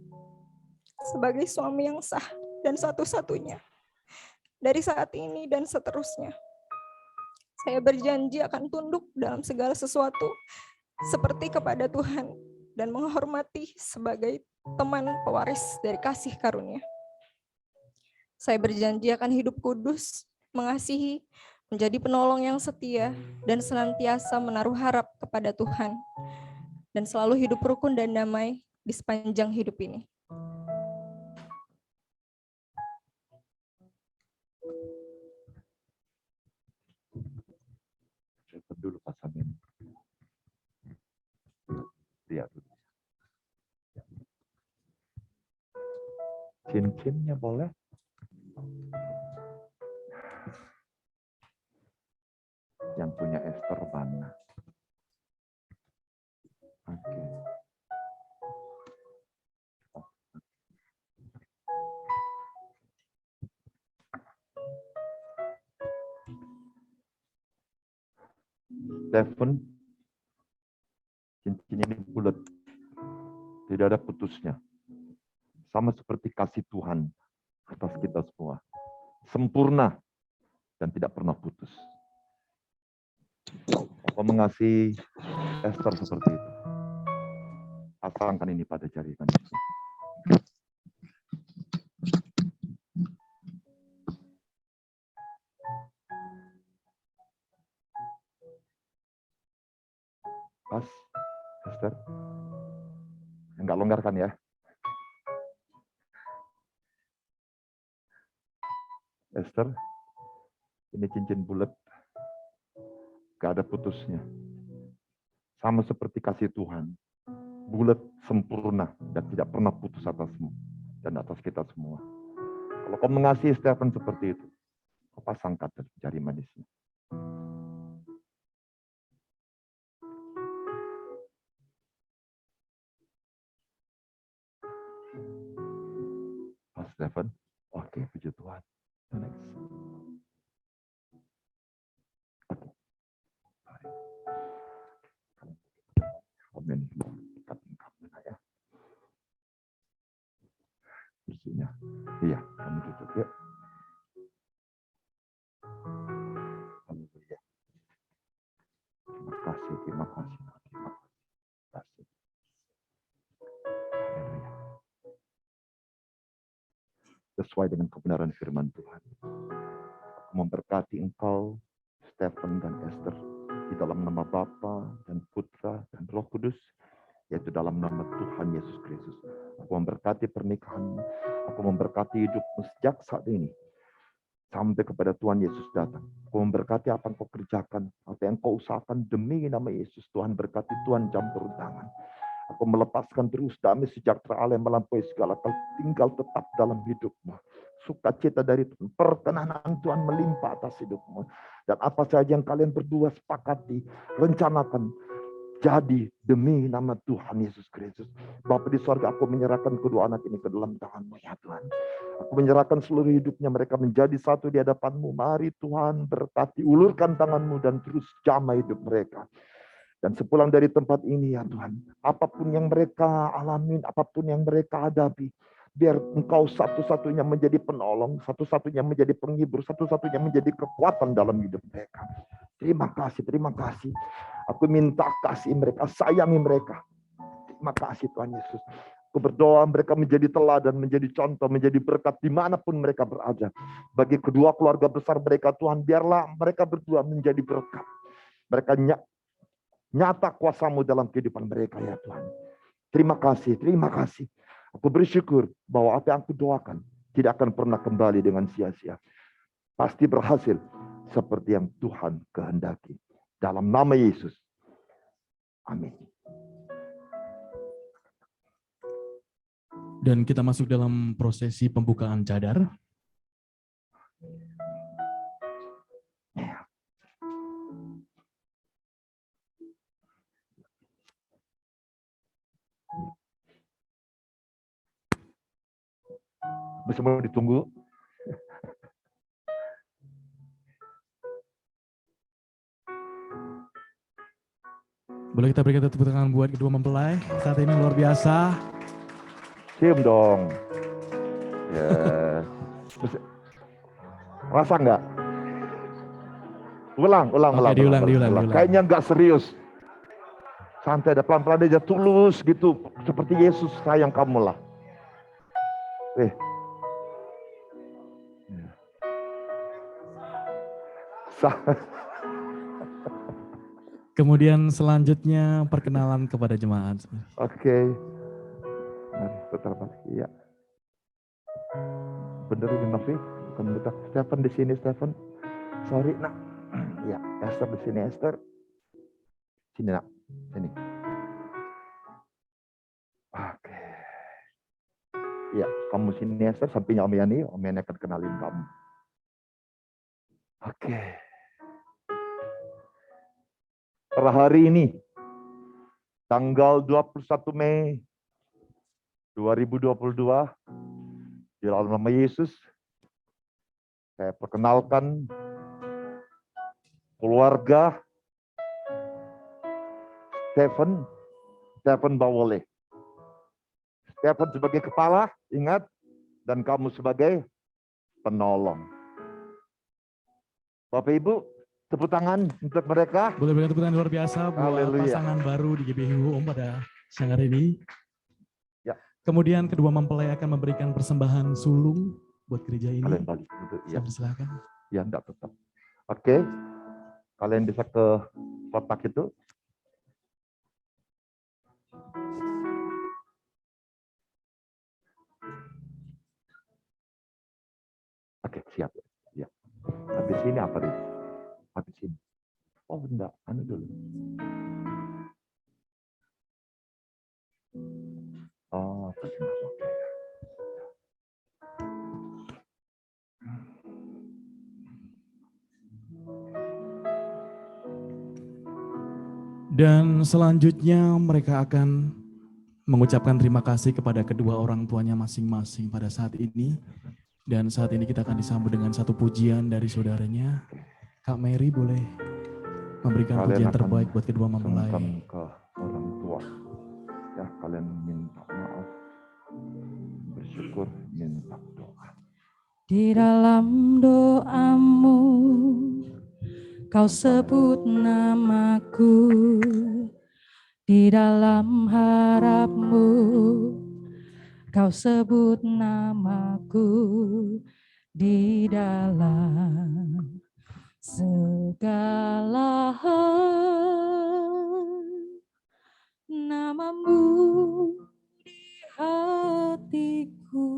sebagai suami yang sah dan satu-satunya dari saat ini dan seterusnya. Saya berjanji akan tunduk dalam segala sesuatu seperti kepada Tuhan dan menghormati sebagai teman pewaris dari kasih karunia. Saya berjanji akan hidup kudus, mengasihi, menjadi penolong yang setia, dan senantiasa menaruh harap kepada Tuhan, dan selalu hidup rukun dan damai di sepanjang hidup ini. Cepat dulu pasangin. Lihat dulu. Cincinnya boleh? Yang punya Ester mana? Oke. Stephen, cincin ini bulat, tidak ada putusnya. Sama seperti kasih Tuhan atas kita semua. Sempurna dan tidak pernah putus. Apa mengasihi Ester seperti itu? Pasangkan ini pada jari kami. Pas, Ester. Enggak longgarkan ya. Ester, ini cincin bulat. Gak ada putusnya. Sama seperti kasih Tuhan. Bulat, sempurna, dan tidak pernah putus atasmu. Dan atas kita semua. Kalau kau mengasihi Stephen seperti itu, kau pasangkan jari manisnya. Pas, Stephen. Oke, puji Tuhan. Next. Amin. Ya. Kursinya. Iya, kamu duduk ya. Haleluya. Terima kasih, terima kasih, terima kasih. Haleluya. Sesuai dengan kebenaran firman Tuhan. Aku memberkati engkau, Stephen dan Ester, di dalam nama Bapa dan Putra dan Roh Kudus, yaitu dalam nama Tuhan Yesus Kristus. Aku memberkati pernikahanmu, aku memberkati hidupmu sejak saat ini, sampai kepada Tuhan Yesus datang. Aku memberkati apa yang kau kerjakan, apa yang kau usahakan demi nama Yesus. Tuhan berkati, Tuhan campur tangan. Aku melepaskan terus damai sejahtera Allah yang melampaui segala akal, tinggal tetap dalam hidupmu. Sukacita dari Tuhan, perkenanan Tuhan melimpah atas hidupmu. Dan apa saja yang kalian berdua sepakati, rencanakan, jadi demi nama Tuhan Yesus Kristus. Bapa di sorga, aku menyerahkan kedua anak ini ke dalam tangan-Mu ya Tuhan. Aku menyerahkan seluruh hidupnya, mereka menjadi satu di hadapan-Mu. Mari Tuhan berkati, ulurkan tangan-Mu dan terus jamah hidup mereka. Dan sepulang dari tempat ini ya Tuhan, apapun yang mereka alami, apapun yang mereka hadapi, Biar Engkau satu-satunya menjadi penolong, satu-satunya menjadi penghibur, satu-satunya menjadi kekuatan dalam hidup mereka. Terima kasih, terima kasih. Aku minta kasih mereka, sayangi mereka. Terima kasih Tuhan Yesus. Aku berdoa mereka menjadi teladan, menjadi contoh, menjadi berkat dimanapun mereka berada. Bagi kedua keluarga besar mereka Tuhan, biarlah mereka berdua menjadi berkat. Mereka nyata kuasa-Mu dalam kehidupan mereka ya Tuhan. Terima kasih, terima kasih. Aku bersyukur bahwa apa yang aku doakan tidak akan pernah kembali dengan sia-sia. Pasti berhasil seperti yang Tuhan kehendaki. Dalam nama Yesus. Amin. Dan kita masuk dalam prosesi pembukaan cadar. Semua ditunggu. Boleh kita berikan tepuk tangan buat kedua mempelai saat ini, luar biasa. Cium dong. Ya. Rasa enggak? Ulang. Oke, diulang. Kayaknya enggak serius. Santai, ada pelan-pelan aja, tulus gitu. Seperti Yesus sayang kamu lah. Kemudian selanjutnya perkenalan kepada jemaat. Oke. Mari putar balik. Ya. Bener ini Novi, bukan betul. Stephen di sini, Stephen. Sorry, nak. Ya, Esther di sini, Esther. Sini, nak. Sini. Oke. Ya, kamu sini, Esther. Sampingnya Om Yani. Om Yani akan kenalin kamu. Oke. Pada hari ini, tanggal 21 Mei 2022, di dalam nama Yesus, saya perkenalkan keluarga Stephen Bawole. Stephen sebagai kepala, ingat, dan kamu sebagai penolong. Bapak Ibu, tepuk tangan untuk mereka. Boleh berikan tepuk tangan luar biasa buat Haleluya. pasangan baru di GBHU Om pada siang hari ini. Ya. Kemudian kedua mempelai akan memberikan persembahan sulung buat gereja ini. Kalian balik. Ya, Saya persilakan. ya enggak tetap. Oke, kalian bisa ke kotak itu. Oke, siap. Ya. Habis ini apa nih? Habis ini. Oh, enggak. Anu dulu. Oh, oke. Dan selanjutnya mereka akan mengucapkan terima kasih kepada kedua orang tuanya masing-masing pada saat ini. Dan saat ini kita akan disambut dengan satu pujian dari saudaranya. Kak Mary boleh memberikan pujian terbaik buat kedua mempelai. Sungkan ke orang tua. Ya, kalian minta maaf. Bersyukur, minta doa. Di dalam doamu, kau sebut namaku. Di dalam harapmu, kau sebut namaku. Di dalam segala hal, namamu di hatiku.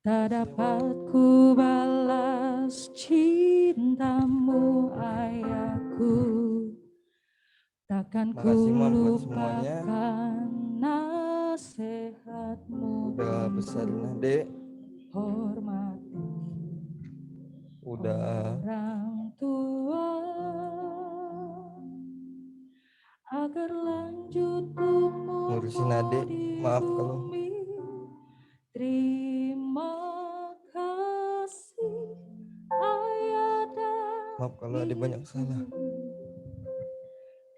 Tak dapat ku balas cintamu ayahku. Takkan ku Makasih, Mam, buat lupakan nasihatmu. Udah besarin adek. Hormati Udah orang tua agar lanjut tumbuh ngurusin adek. Maaf kalau bumi. Terima kasih ayah dan maaf kalau adek banyak salah.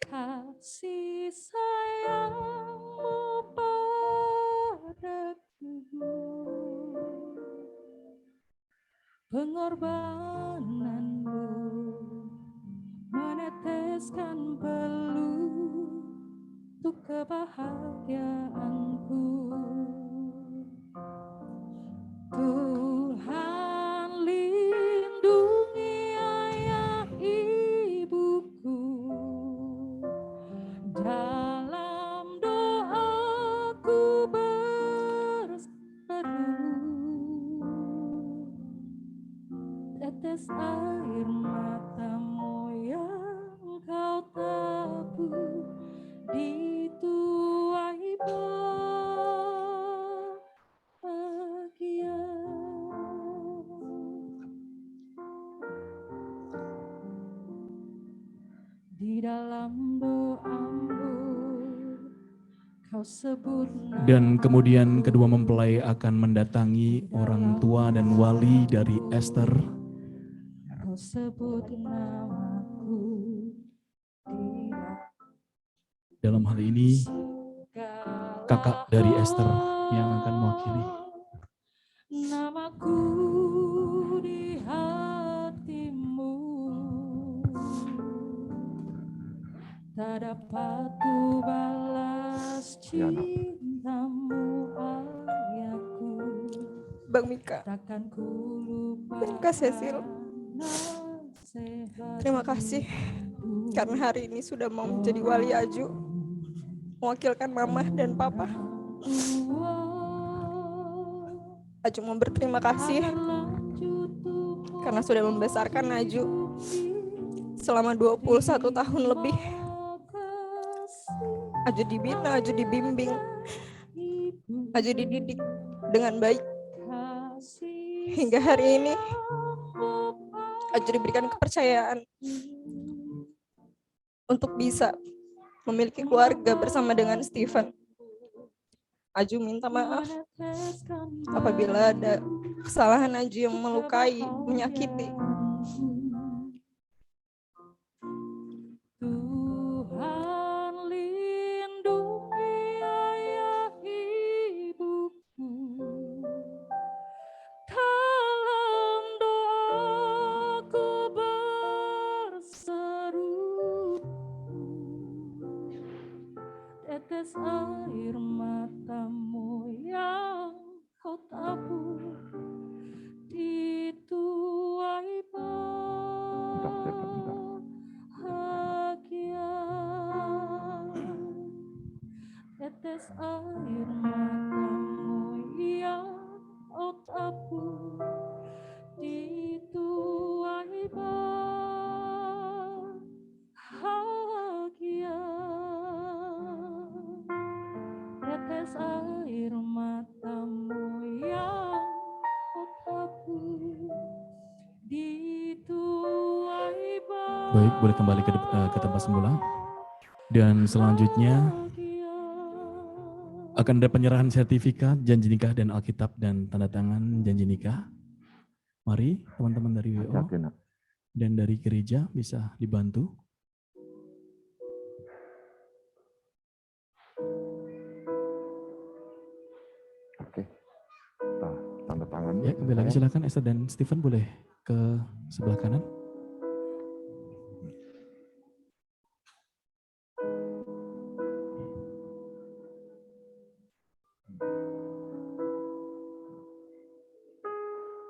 kasih sayangmu pengorbananmu meneteskan peluh untuk kebahagiaanku. Tuhan lindungi ayah ibuku, dalam doaku berseru, tetes air matamu yang kau tabur di tuai bahagia. Di dalam doamu kau sebut Dan kemudian kedua mempelai akan mendatangi orang tua dan wali dari Esther. kau sebut namaku. Dalam hal ini kakak dari Esther yang akan mewakili. Namaku di hatimu, tak dapat ku balas Ya, Nak. cintamu ayahku. Bang Mika, Takkan ku lupa. dan Kak Cecil, terima kasih karena hari ini sudah mau menjadi wali Aju, mewakilkan mama dan papa. Aju mau berterima kasih karena sudah membesarkan Aju selama 21 tahun lebih. Aju dibina, Aju dibimbing, Aju dididik dengan baik. Hingga hari ini Aju diberikan kepercayaan untuk bisa memiliki keluarga bersama dengan Stephen. Aju minta maaf apabila ada kesalahan Aju yang melukai, menyakiti. Tuhan lindungi ayah ibuku, dalam doaku berseru, tetes air matamu yang kau tabur di tuai bahagia. Tetes air matamu yang kau tabur di tuai bahagia. Tetes air matamu yang kau tabur di tuai bahagia. Baik, boleh kembali ke tempat semula. Dan selanjutnya akan ada penyerahan sertifikat, janji nikah dan Alkitab dan tanda tangan janji nikah. Mari teman-teman dari WO Hati-hati, Nak. dan dari gereja bisa dibantu. Oke. Nah, tanda tangan. Ya, kembali lagi silakan Esther dan Stephen boleh ke sebelah kanan.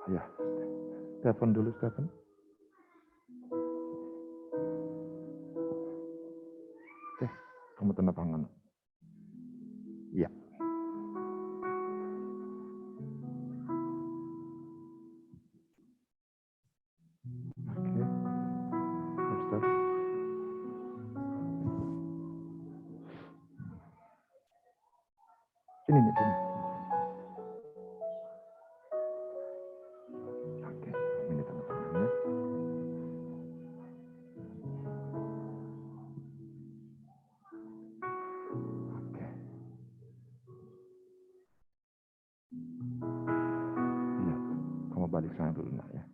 Ya. Stephen dulu, Stephen. Oke, kamu tanda tangan. Iya. Oke. Esther. Sini nih, sini. Oke, ini tanda tangannya. Oke. Iya, kamu balik sana dulu, Nak, ya.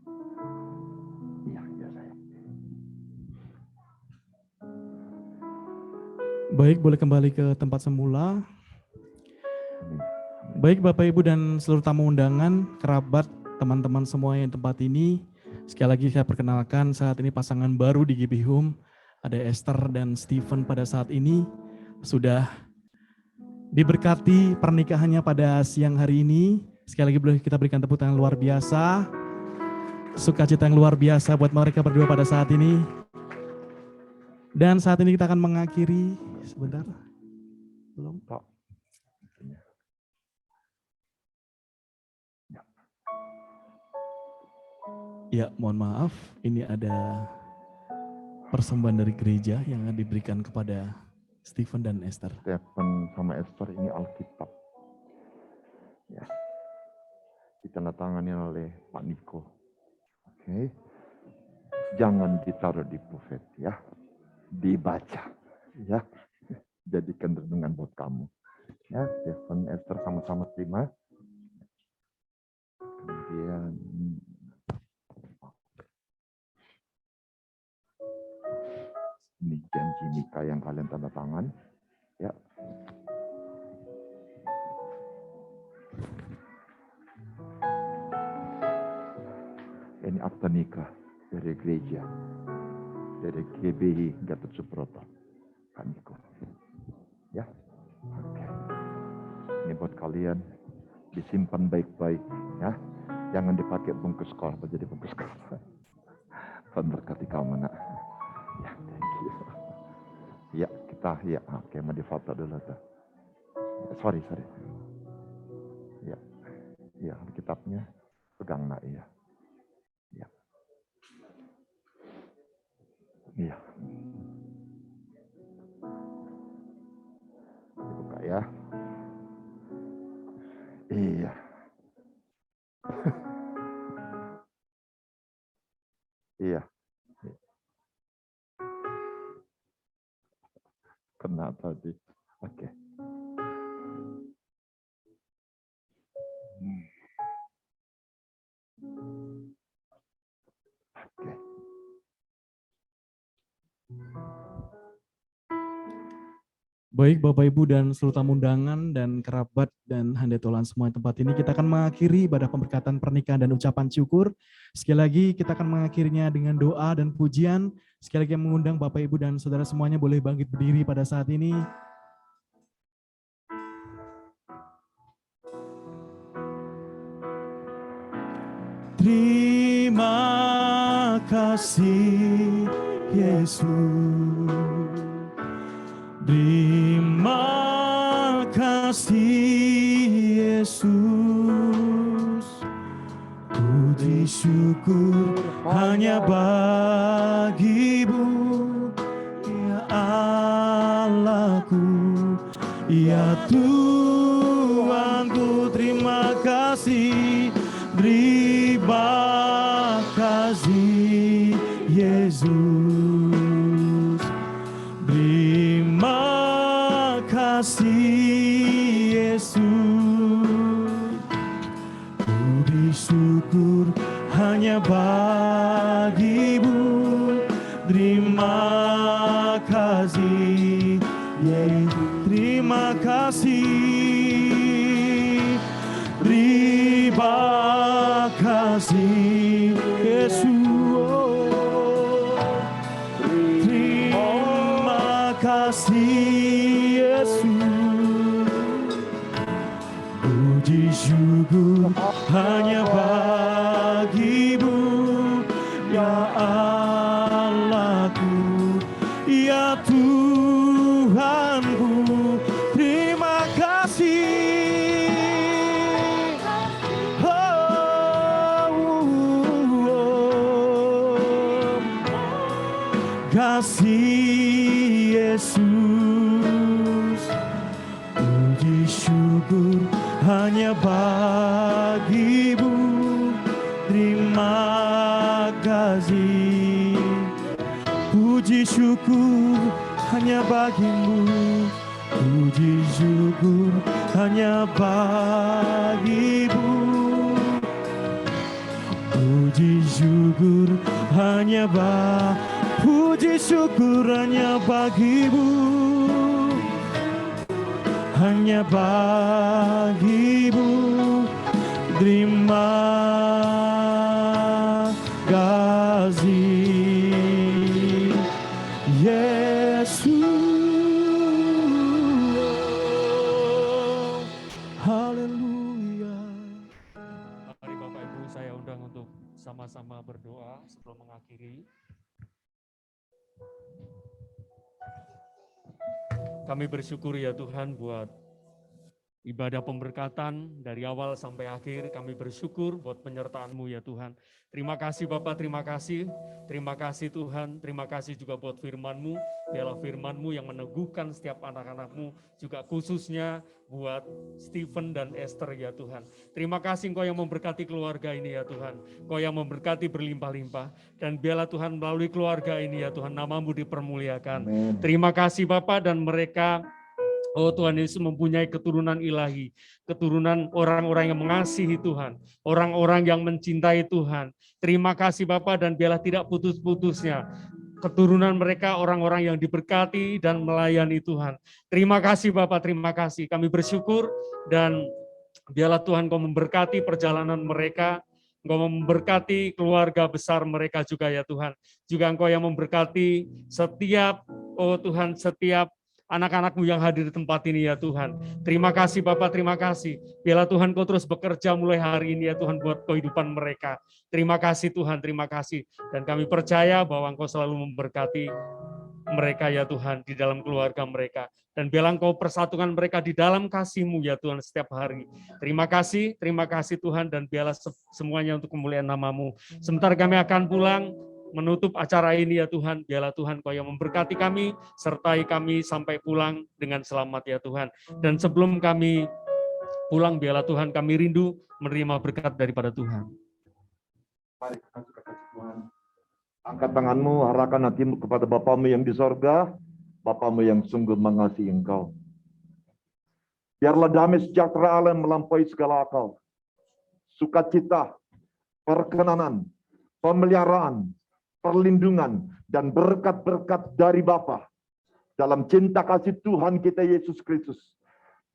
Iya, iya sayang. Baik, boleh kembali ke tempat semula. Amin. Baik Bapak Ibu dan seluruh tamu undangan, kerabat teman-teman semua yang di tempat ini. Sekali lagi saya perkenalkan saat ini pasangan baru di GB Home. Ada Esther dan Stephen pada saat ini sudah diberkati pernikahannya pada siang hari ini. Sekali lagi boleh kita berikan tepuk tangan luar biasa. Sukacita yang luar biasa buat mereka berdua pada saat ini. Dan saat ini kita akan mengakhiri, sebentar. Belum, Pak. Ya, mohon maaf, ini ada persembahan dari gereja yang akan diberikan kepada Stephen dan Esther. Stephen sama Esther ini Alkitab. Ya. Ditandatangani oleh Pak Niko. Oke. Jangan ditaruh di buffet ya. Dibaca ya. Jadikan renungan buat kamu. Ya, Stephen, Esther sama-sama terima. Kemudian ini janji nikah yang kalian tanda tangan. Ya. Ini akta nikah dari gereja. Dari GBI Gatot Subroto. Pak Niko. Ya. Oke. Ini buat kalian. Disimpan baik-baik. Ya. Jangan dipakai bungkus korban jadi bungkus korban. Tuhan berkati kamu nak. Ya, thank you. Ya, kita ya, oke, mau difoto dulu tuh. Sorry. Ya, ya, kitabnya pegang nak ya. Ya, iya. Dibuka ya. Iya. Iya. Kena tadi. Oke. Oke. Baik Bapak Ibu dan seluruh tamu undangan dan kerabat dan handetolan semua tempat ini, kita akan mengakhiri ibadah pemberkatan pernikahan dan ucapan syukur. Sekali lagi kita akan mengakhirinya dengan doa dan pujian. Sekali lagi mengundang Bapak Ibu dan saudara semuanya boleh bangkit berdiri pada saat ini. Terima kasih Yesus. Terima kasih Yesus. Puji syukur hanya bagi-Mu, ya Allahku, ya Tuhanku. Terima kasih, terima kasih Yesus. Terima kasih Yesus. Puji syukur hanya bagi-Mu. Terima kasih Yesus. Terima kasih. Terima kasih Yesus. Kasih Yesus. Puji syukur hanya bagi-Mu, ya Allahku, ya Tuhanku. Terima kasih. Kasih Yesus. Puji syukur hanya bagi-Mu. Terima kasih. Puji syukur hanya bagi-Mu. Puji syukur hanya bagi-Mu. Puji syukur hanya puji syukur hanya bagi-Mu, hanya bagi-Mu. Terima sama-sama berdoa sebelum mengakhiri. Kami bersyukur ya Tuhan buat ibadah pemberkatan dari awal sampai akhir. Kami bersyukur buat penyertaan-Mu ya Tuhan. Terima kasih Bapak, terima kasih. Terima kasih Tuhan, terima kasih juga buat firman-Mu. Biarlah firman-Mu yang meneguhkan setiap anak-anak-Mu, juga khususnya buat Stephen dan Esther ya Tuhan. Terima kasih Engkau yang memberkati keluarga ini ya Tuhan. Engkau yang memberkati berlimpah-limpah. Dan biarlah Tuhan melalui keluarga ini ya Tuhan, nama-Mu dipermuliakan. Amin. Terima kasih Bapak, dan mereka, oh Tuhan Yesus, mempunyai keturunan ilahi, keturunan orang-orang yang mengasihi Tuhan, orang-orang yang mencintai Tuhan. Terima kasih Bapa, dan biarlah tidak putus-putusnya keturunan mereka orang-orang yang diberkati dan melayani Tuhan. Terima kasih Bapa, terima kasih. Kami bersyukur, dan biarlah Tuhan Kau memberkati perjalanan mereka, Engkau memberkati keluarga besar mereka juga ya Tuhan. Juga Engkau yang memberkati setiap, oh Tuhan, setiap anak-anak-Mu yang hadir di tempat ini ya Tuhan. Terima kasih Bapak, terima kasih. Biarlah Tuhan Kau terus bekerja mulai hari ini ya Tuhan buat kehidupan mereka. Terima kasih Tuhan, terima kasih. Dan kami percaya bahwa Engkau selalu memberkati mereka ya Tuhan di dalam keluarga mereka. Dan biarlah Engkau persatukan mereka di dalam kasih-Mu ya Tuhan setiap hari. Terima kasih Tuhan, dan biarlah semuanya untuk kemuliaan nama-Mu. Sebentar kami akan pulang, menutup acara ini ya Tuhan. Biarlah Tuhan Kau yang memberkati kami, sertai kami sampai pulang dengan selamat ya Tuhan. Dan sebelum kami pulang, biarlah Tuhan kami rindu menerima berkat daripada Tuhan. Mari kita kasih Tuhan. Angkat tanganmu, arahkan hatimu kepada Bapa-Mu yang di sorga, Bapa-Mu yang sungguh mengasihi engkau. Biarlah damai sejahtera Allah yang melampaui segala akal, sukacita, perkenanan, pemeliharaan, perlindungan, dan berkat-berkat dari Bapa dalam cinta kasih Tuhan kita Yesus Kristus,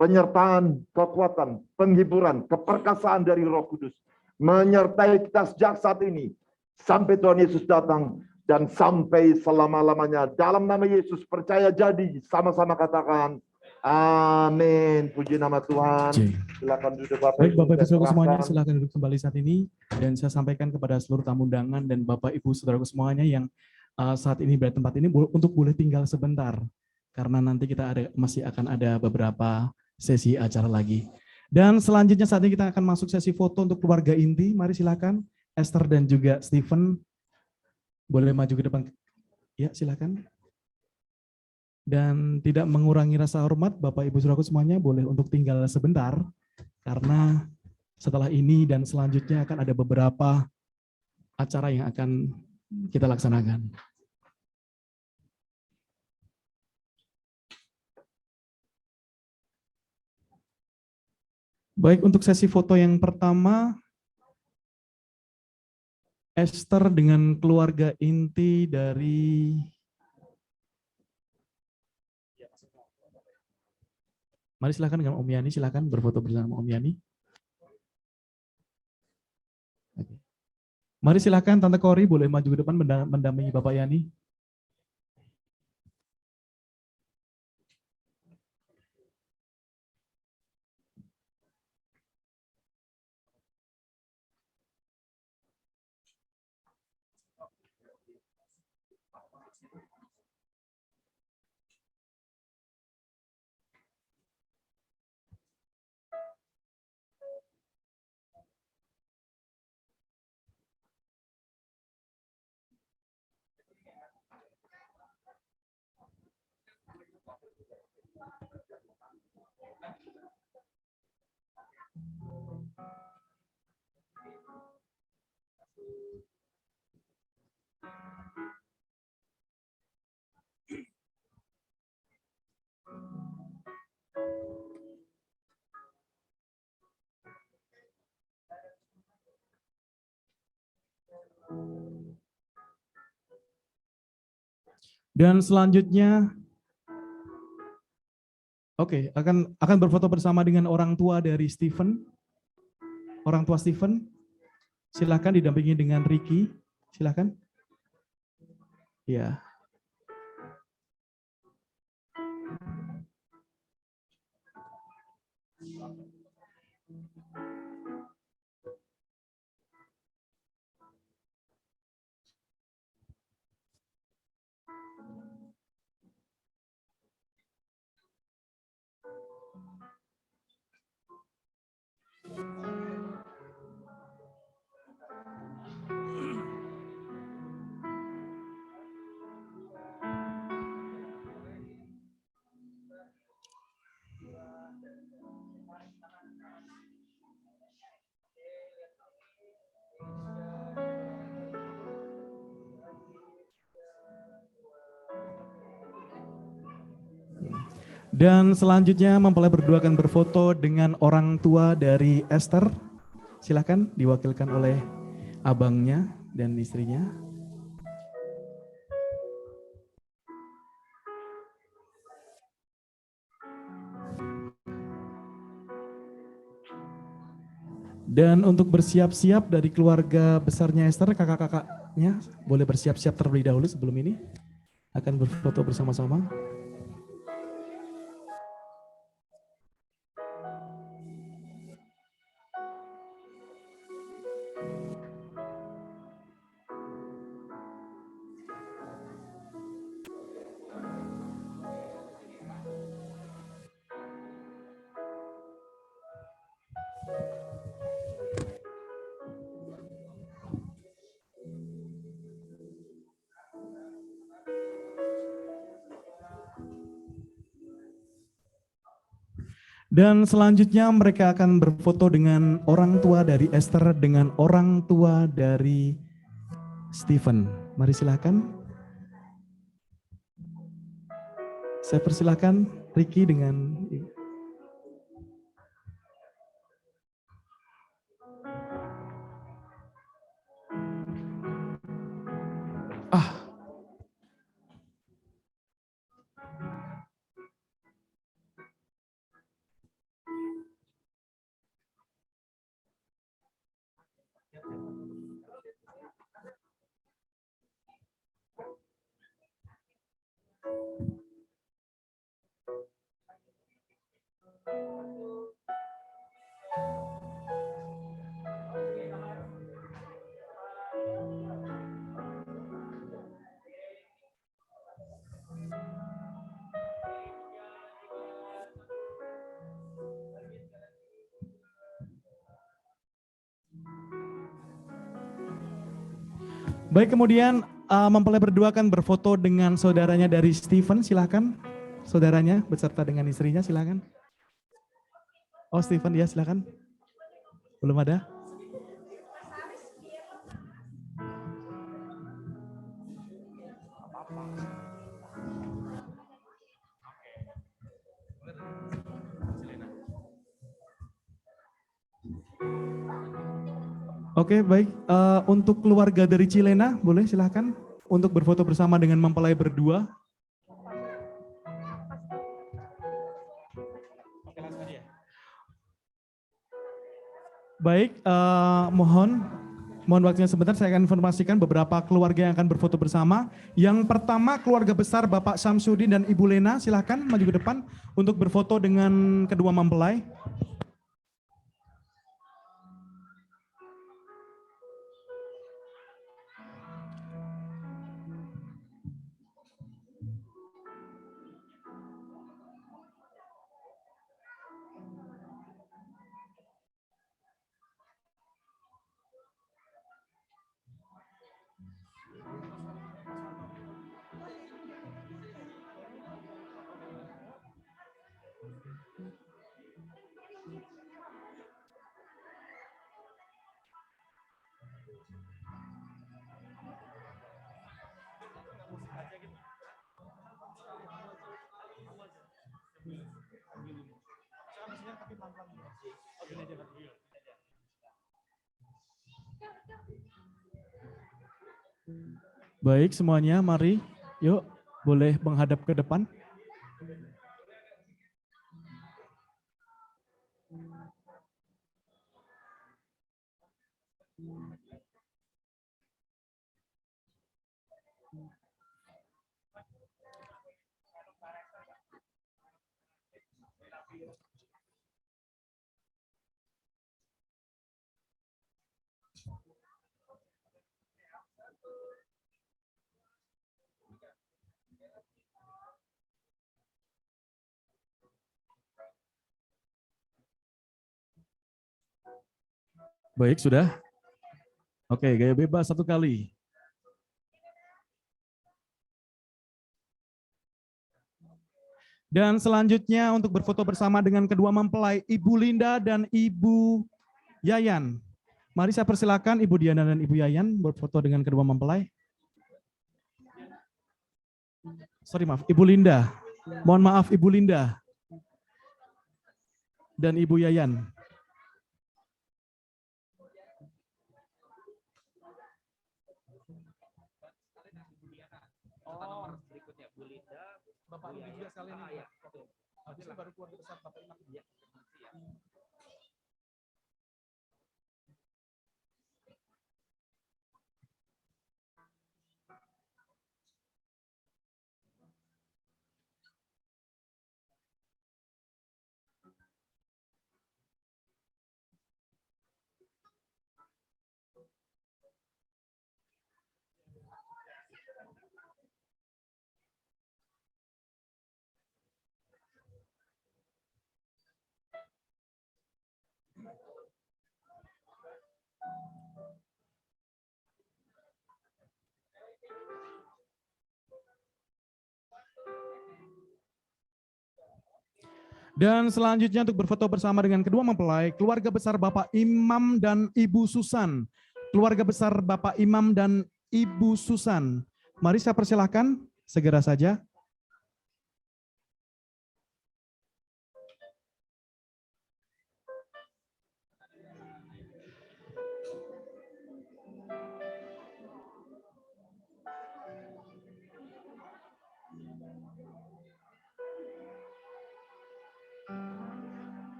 penyertaan, kekuatan, penghiburan, keperkasaan dari Roh Kudus menyertai kita sejak saat ini sampai Tuhan Yesus datang dan sampai selama-lamanya. Dalam nama Yesus percaya jadi, sama-sama katakan amin. Puji nama Tuhan. Silakan duduk Bapak. Baik Bapak Ibu Saudara semuanya, silakan duduk kembali saat ini, dan saya sampaikan kepada seluruh tamu undangan dan Bapak Ibu Saudara semuanya yang saat ini berada di tempat ini untuk boleh tinggal sebentar, karena nanti kita masih akan ada beberapa sesi acara lagi. Dan selanjutnya saat ini kita akan masuk sesi foto untuk keluarga inti. Mari silakan Esther dan juga Stephen boleh maju ke depan. Ya, silakan. Dan tidak mengurangi rasa hormat, Bapak Ibu Saudaraku semuanya boleh untuk tinggal sebentar, karena setelah ini dan selanjutnya akan ada beberapa acara yang akan kita laksanakan. Baik, untuk sesi foto yang pertama, Esther dengan keluarga inti dari mari silakan dengan Om Yani, silakan berfoto bersama Om Yani. Oke. Mari silakan Tante Kori boleh maju ke depan mendampingi Bapak Yani. Dan selanjutnya, oke, akan berfoto bersama dengan orang tua dari Stephen. Orang tua Stephen, silakan didampingi dengan Ricky, silakan. Ya. Dan selanjutnya mempelai berdua akan berfoto dengan orang tua dari Esther. Silakan diwakilkan oleh abangnya dan istrinya. Dan untuk bersiap-siap dari keluarga besarnya Esther, kakak-kakaknya boleh bersiap-siap terlebih dahulu sebelum ini akan berfoto bersama-sama. Dan selanjutnya mereka akan berfoto dengan orang tua dari Esther dengan orang tua dari Stephen. Mari silakan. Saya persilahkan Ricky dengan baik, kemudian mempelai berdua akan berfoto dengan saudaranya dari Stephen. Silakan, saudaranya beserta dengan istrinya, silakan. Oh, Stephen, ya silakan. Belum ada? Oke, baik. Untuk keluarga dari Cilena, boleh silakan untuk berfoto bersama dengan mempelai berdua. Baik, mohon waktunya sebentar, saya akan informasikan beberapa keluarga yang akan berfoto bersama. Yang pertama, keluarga besar Bapak Syamsuddin dan Ibu Lena, silakan maju ke depan untuk berfoto dengan kedua mempelai. Baik semuanya, mari yuk boleh menghadap ke depan. Baik, sudah. Oke, gaya bebas satu kali. Dan selanjutnya untuk berfoto bersama dengan kedua mempelai, Ibu Linda dan Ibu Yayan. Mari saya persilakan Ibu Diana dan Ibu Yayan berfoto dengan kedua mempelai. Sorry, maaf, Ibu Linda. Mohon maaf Ibu Linda dan Ibu Yayan. Bapak Rudi juga sekalian ini. Habis itu baru keluarga besar Bapak Imam. Dan selanjutnya untuk berfoto bersama dengan kedua mempelai, keluarga besar Bapak Imam dan Ibu Susan. Keluarga besar Bapak Imam dan Ibu Susan. Mari saya persilahkan segera saja.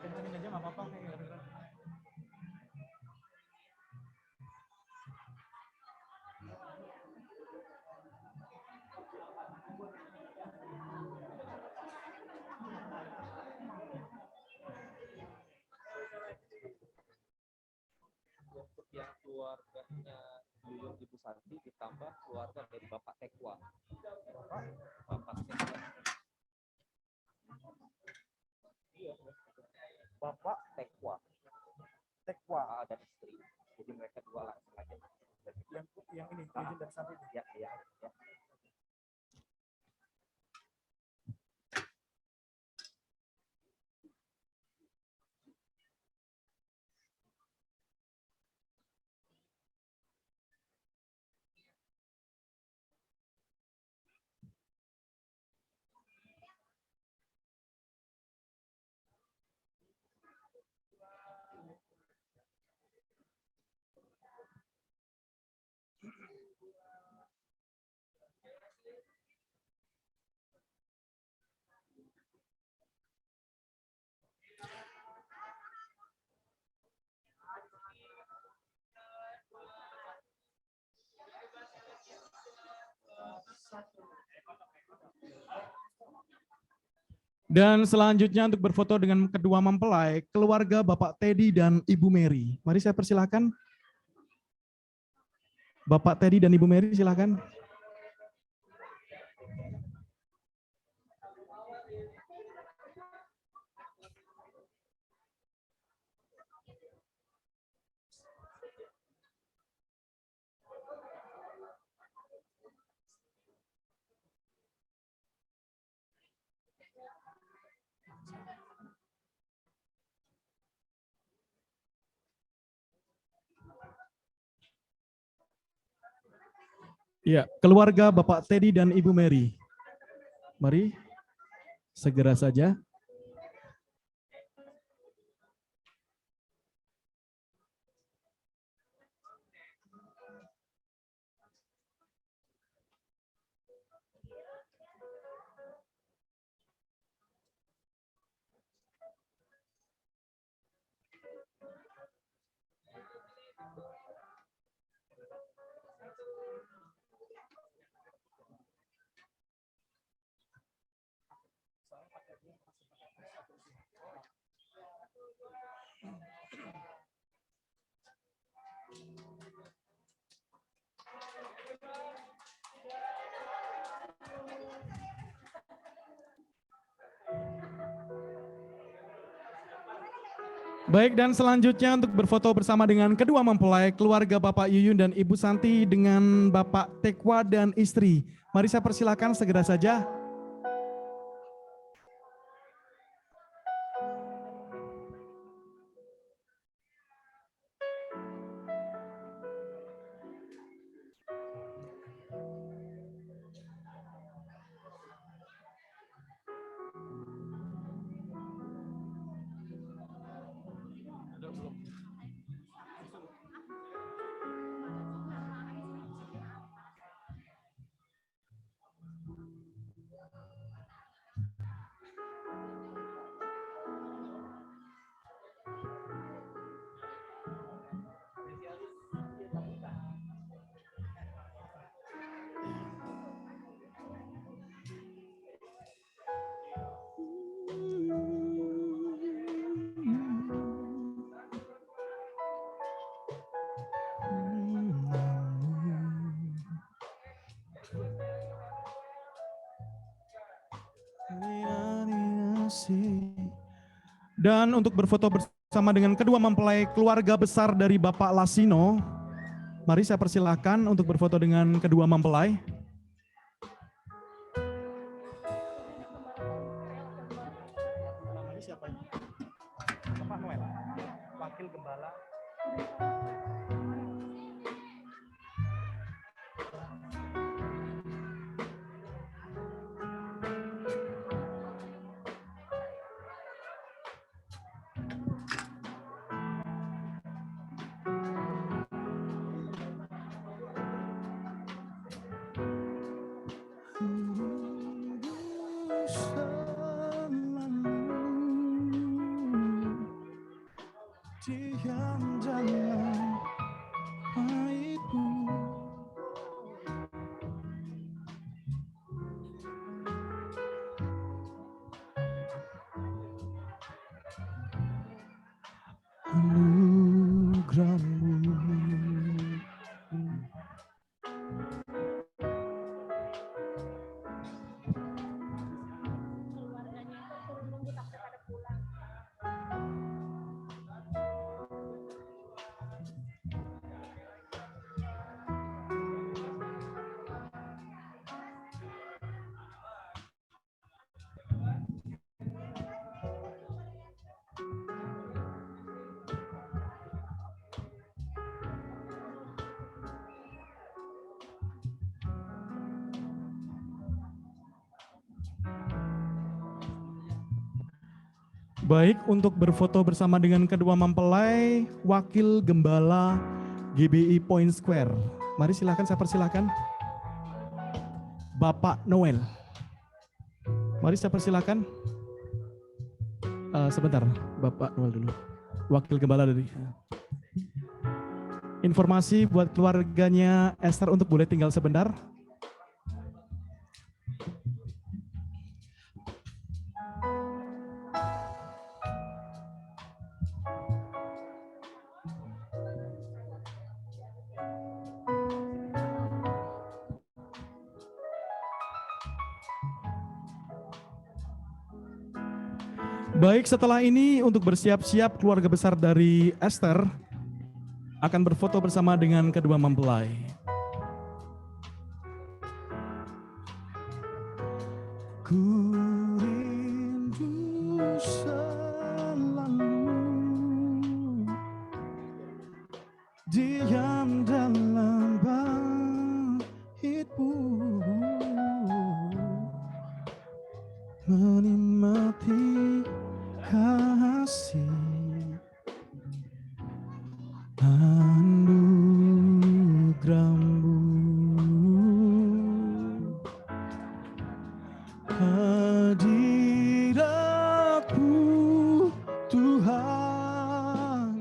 Kencengin aja nggak apa-apa. Untuk yang keluarganya Yuyun Ibu Santi ditambah keluarga dari Bapak Tekwa. Bapak Tekwa. Bapak Tekwa. Tekwa dan istri. Jadi mereka dua langsung aja. Yang ini, izin dari samping. Ya. Dan selanjutnya untuk berfoto dengan kedua mempelai, keluarga Bapak Teddy dan Ibu Mary. Mari saya persilahkan. Bapak Teddy dan Ibu Mary silakan. Ya, keluarga Bapak Teddy dan Ibu Mary. Mari, segera saja. Baik, dan selanjutnya untuk berfoto bersama dengan kedua mempelai, keluarga Bapak Yuyun dan Ibu Santi dengan Bapak Tekwa dan istri. Mari saya persilakan segera saja. kasih. Dan untuk berfoto bersama dengan kedua mempelai keluarga besar dari Bapak Lasino, mari saya persilahkan untuk berfoto dengan kedua mempelai. Siapa ini? Bapak Noel, Wakil Gembala. Diam dalam airmu, anugerahmu. Baik, untuk berfoto bersama dengan kedua mempelai, Wakil Gembala GBI Point Square. Mari silakan, saya persilakan. Bapak Noel. Mari saya persilakan. Sebentar, Bapak Noel dulu. Wakil Gembala dari. Informasi buat keluarganya Esther untuk boleh tinggal sebentar. Baik, setelah ini untuk bersiap-siap keluarga besar dari Esther akan berfoto bersama dengan kedua mempelai. Ku rindu selalu diam dalam baitmu, menikmati kasih anugerahmu, hadiratmu Tuhan.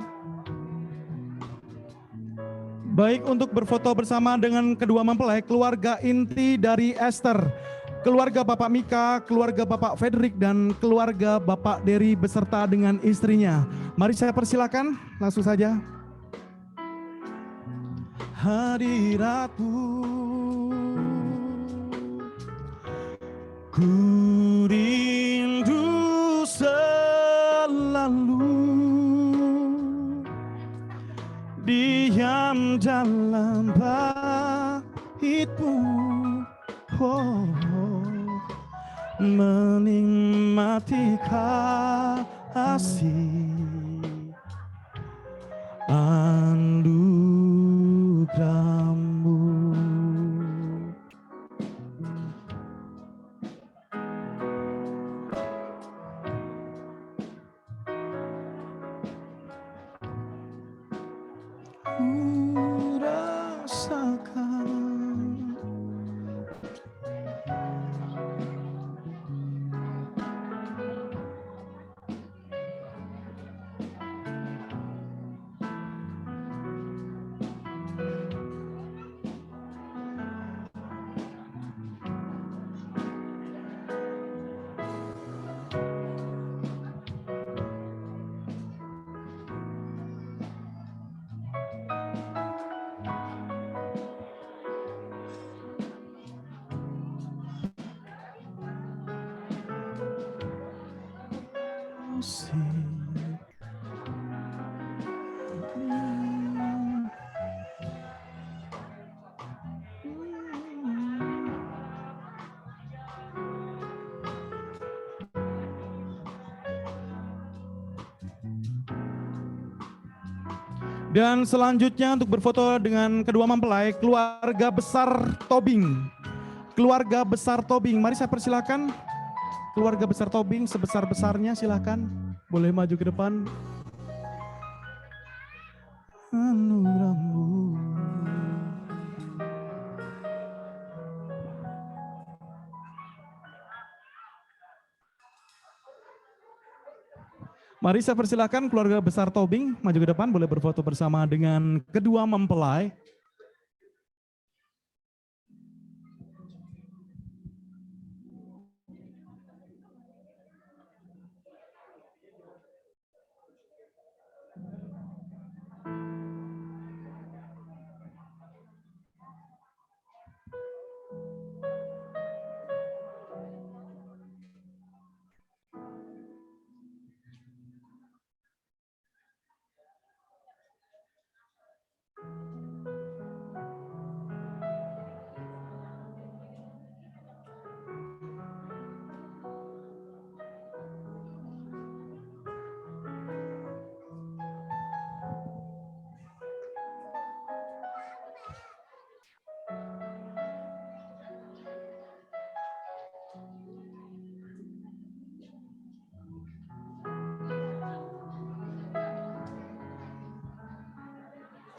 Baik, untuk berfoto bersama dengan kedua mempelai keluarga inti dari Esther, keluarga Bapak Mika, keluarga Bapak Frederick, dan keluarga Bapak Dery beserta dengan istrinya. Mari saya persilakan, langsung saja. Hadiratmu, ku rindu selalu diam dalam baitmu, oh, menikmati kasih anugerahmu. Ku rasakan musik. Dan selanjutnya untuk berfoto dengan kedua mempelai, keluarga besar Tobing. Keluarga besar Tobing, mari saya persilakan. Keluarga besar Tobing sebesar-besarnya silakan. Boleh maju ke depan. Anugerahmu. Mari saya persilakan keluarga besar Tobing maju ke depan, boleh berfoto bersama dengan kedua mempelai.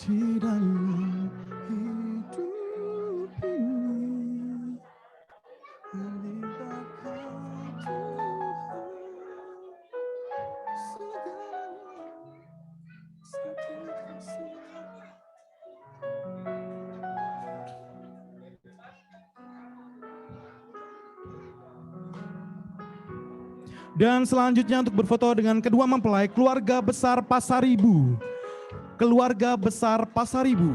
Di dalam hidup ini melibatkan Tuhan segalanya satu kasih. Dan selanjutnya untuk berfoto dengan kedua mempelai, keluarga besar Pasaribu. Keluarga besar Pasaribu.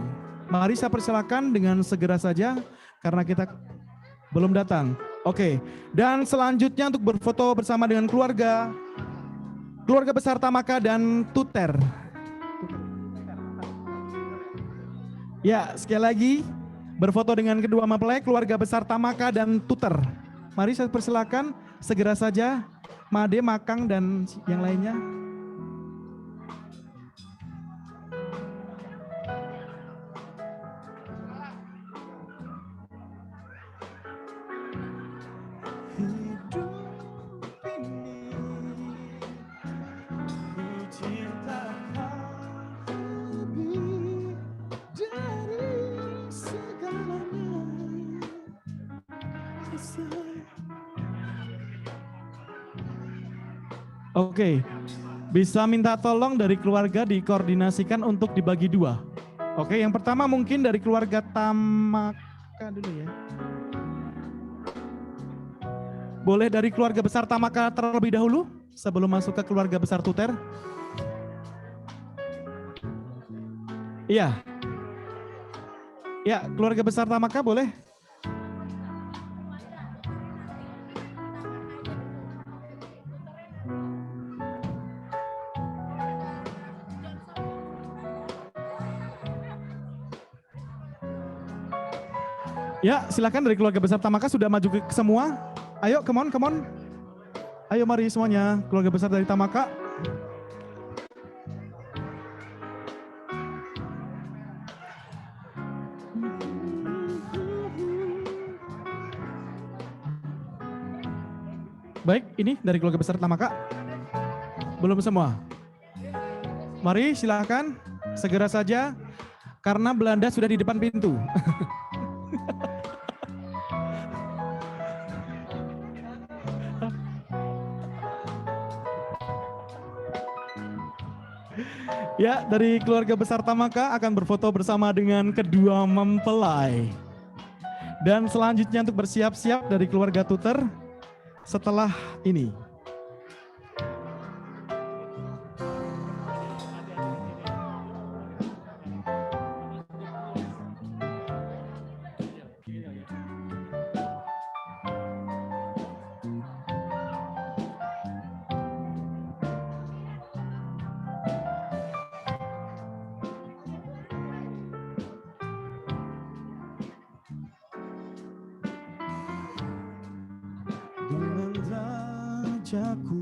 Mari saya persilakan dengan segera saja karena kita belum datang. Oke. Dan selanjutnya untuk berfoto bersama dengan keluarga besar Tamaka dan Tuter. Ya, sekali lagi berfoto dengan kedua mempelai keluarga besar Tamaka dan Tuter. Mari saya persilakan segera saja Made, Makang dan yang lainnya. Oke, bisa minta tolong dari keluarga dikoordinasikan untuk dibagi dua. Oke, yang pertama mungkin dari keluarga Tamaka dulu ya. Boleh dari keluarga besar Tamaka terlebih dahulu sebelum masuk ke keluarga besar Tuter. Iya. Ya, keluarga besar Tamaka boleh. Ya, silakan dari keluarga besar Tamaka sudah maju ke semua. Ayo, come on, come on. Ayo mari semuanya, keluarga besar dari Tamaka. Baik, ini dari keluarga besar Tamaka. Belum semua. Mari silakan, segera saja, karena Belanda sudah di depan pintu. Ya, dari keluarga besar Tamaka akan berfoto bersama dengan kedua mempelai. Dan selanjutnya untuk bersiap-siap dari keluarga Tuter setelah ini. wajahku.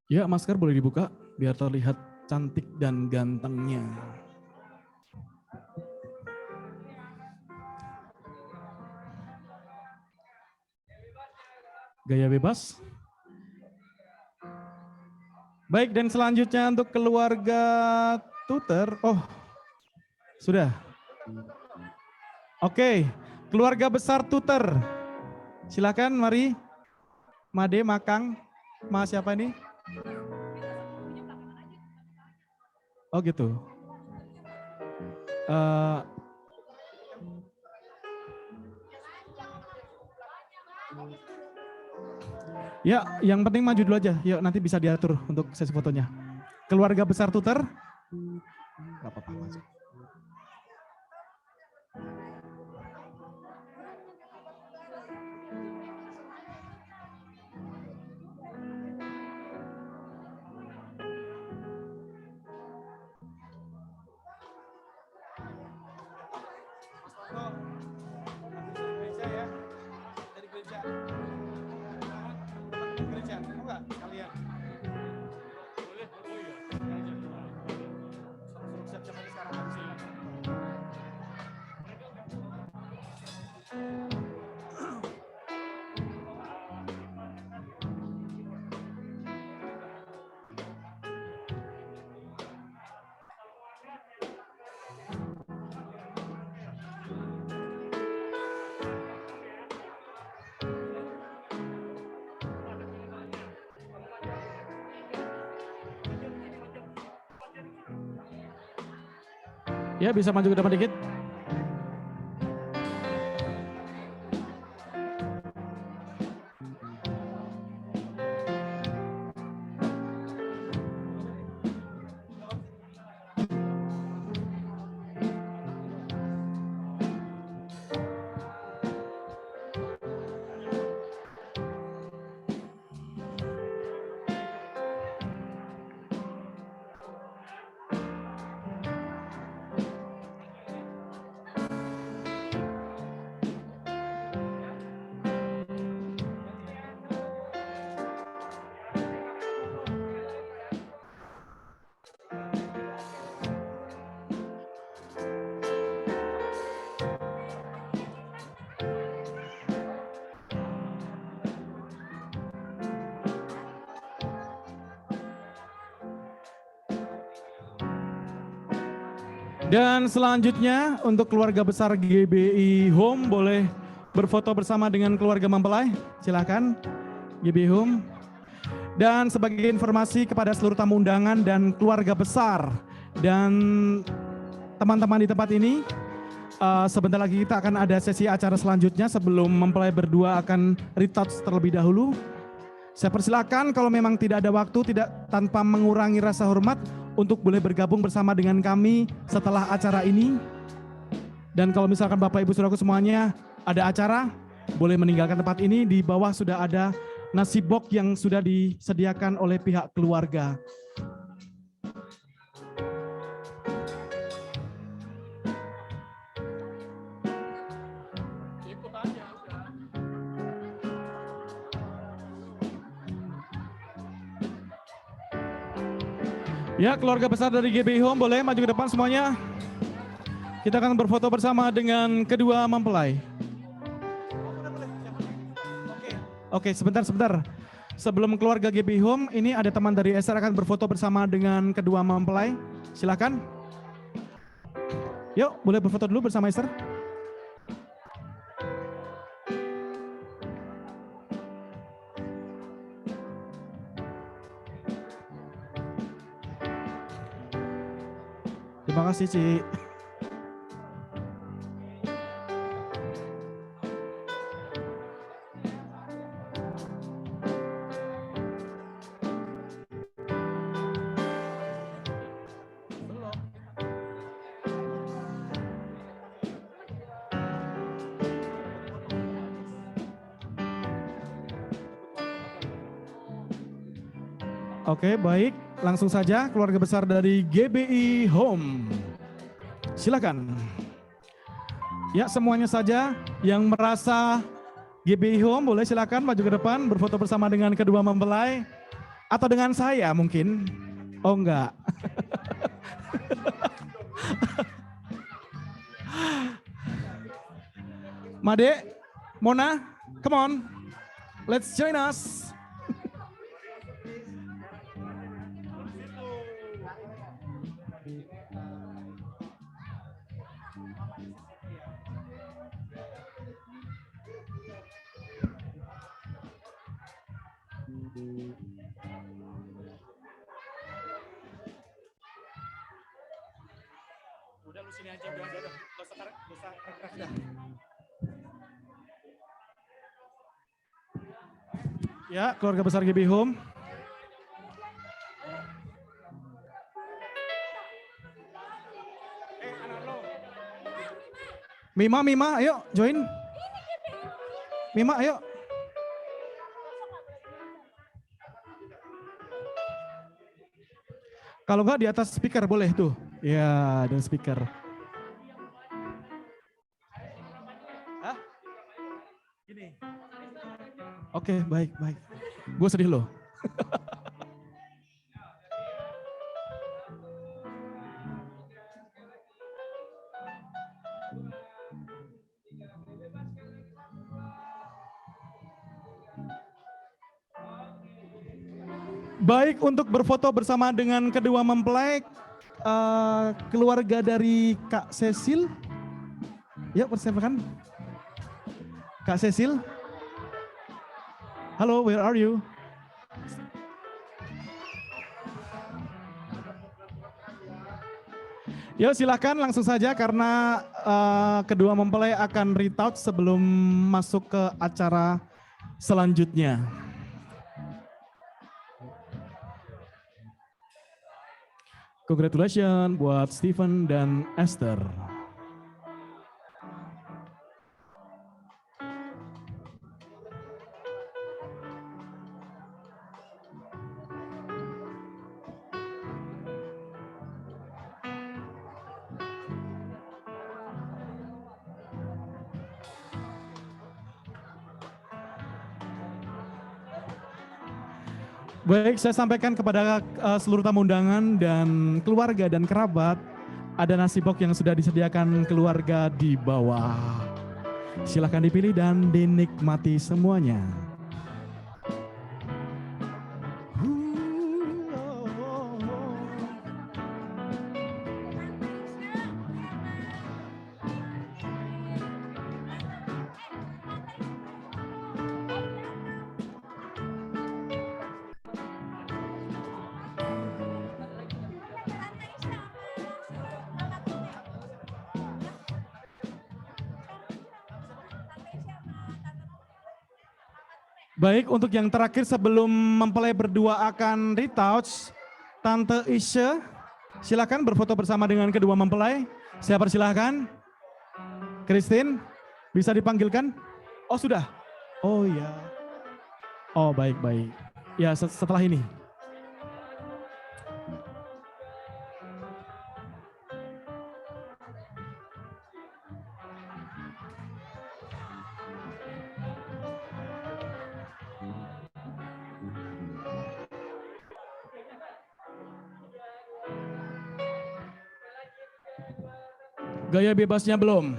Ya, masker boleh dibuka biar terlihat cantik dan gantengnya. Gaya bebas. Baik, dan selanjutnya untuk keluarga tutor. Oh, sudah. Oke, keluarga besar tutor. Silakan, mari. Made, Makang, Ma siapa ini? Oh gitu. Ya, yang penting maju dulu aja. Yuk, nanti bisa diatur untuk sesi fotonya. Keluarga besar tutor. Gak apa-apa, maju. Ya, bisa maju ke depan dikit. Dan selanjutnya untuk keluarga besar GBI Home boleh berfoto bersama dengan keluarga mempelai. Silakan GBI Home. Dan sebagai informasi kepada seluruh tamu undangan dan keluarga besar dan teman-teman di tempat ini, sebentar lagi kita akan ada sesi acara selanjutnya sebelum mempelai berdua akan retouch terlebih dahulu. Saya persilakan kalau memang tidak ada waktu, tidak tanpa mengurangi rasa hormat untuk boleh bergabung bersama dengan kami setelah acara ini. Dan kalau misalkan Bapak Ibu Saudaraku semuanya ada acara, boleh meninggalkan tempat ini. Di bawah sudah ada nasi box yang sudah disediakan oleh pihak keluarga. Ya, keluarga besar dari GBI Home boleh maju ke depan semuanya. Kita akan berfoto bersama dengan kedua mempelai. Oke, sebentar. Sebelum keluarga GBI Home, ini ada teman dari Esther akan berfoto bersama dengan kedua mempelai. Silakan. Yuk, boleh berfoto dulu bersama Esther. Terima kasih, Ci. Oke, baik. Langsung saja keluarga besar dari GBI Home. Silakan. Ya, semuanya saja yang merasa GBI Home boleh silakan maju ke depan berfoto bersama dengan kedua mempelai atau dengan saya mungkin. Oh enggak. Made, Mona, come on. Let's join us. Udah lu sini aja, udah. Gak usah gerak-gerak dah. Ya, keluarga besar GBI Home. Mima, ayo join. Mima, ayo. Kalau enggak di atas speaker boleh tuh. Ya, dan speaker. Hah? Gini. Oke, baik. Gue sedih loh. Baik, untuk berfoto bersama dengan kedua mempelai, keluarga dari Kak Cecil. Yuk, persilakan. Kak Cecil. Halo, where are you? Yuk, silakan langsung saja karena kedua mempelai akan retouch sebelum masuk ke acara selanjutnya. Congratulations buat Stephen dan Esther. Baik, saya sampaikan kepada seluruh tamu undangan dan keluarga dan kerabat, ada nasi box yang sudah disediakan keluarga di bawah. Silakan dipilih dan dinikmati semuanya. Baik, untuk yang terakhir sebelum mempelai berdua akan retouch, Tante Isya, silakan berfoto bersama dengan kedua mempelai. Saya persilahkan. Christine, bisa dipanggilkan? Oh sudah? Oh ya. Oh baik. Ya setelah ini. Gaya bebasnya belum?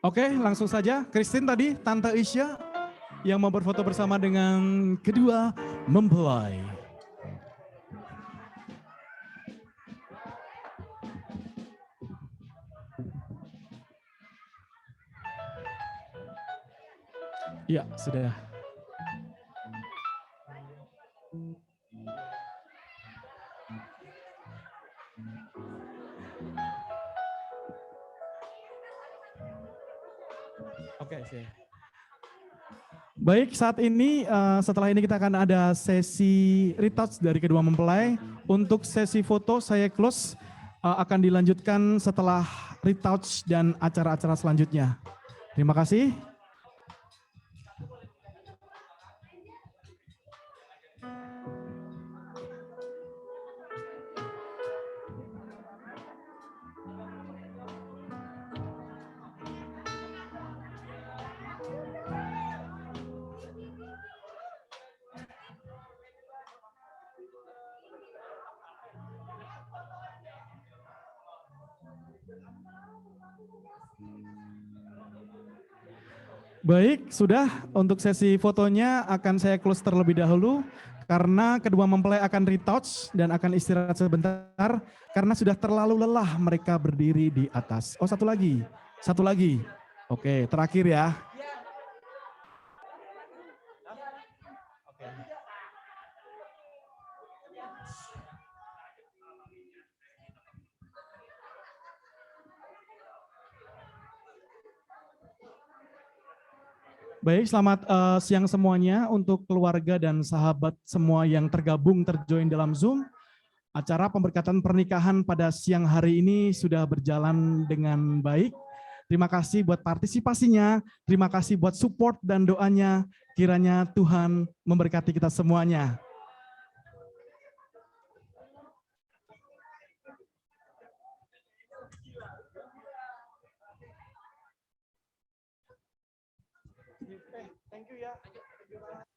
Oke, langsung saja. Christine tadi, Tante Isya yang mau berfoto bersama dengan kedua mempelai. Ya, sudah. Oke, sih. Baik, saat ini setelah ini kita akan ada sesi retouch dari kedua mempelai. Untuk sesi foto saya close, akan dilanjutkan setelah retouch dan acara-acara selanjutnya. Terima kasih. Baik, sudah untuk sesi fotonya akan saya close terlebih dahulu karena kedua mempelai akan retouch dan akan istirahat sebentar karena sudah terlalu lelah mereka berdiri di atas. Oh, satu lagi. Satu lagi. Oke, terakhir ya. Baik, selamat siang semuanya untuk keluarga dan sahabat semua yang tergabung terjoin dalam Zoom. Acara pemberkatan pernikahan pada siang hari ini sudah berjalan dengan baik. Terima kasih buat partisipasinya, terima kasih buat support dan doanya. Kiranya Tuhan memberkati kita semuanya. Thank you ya.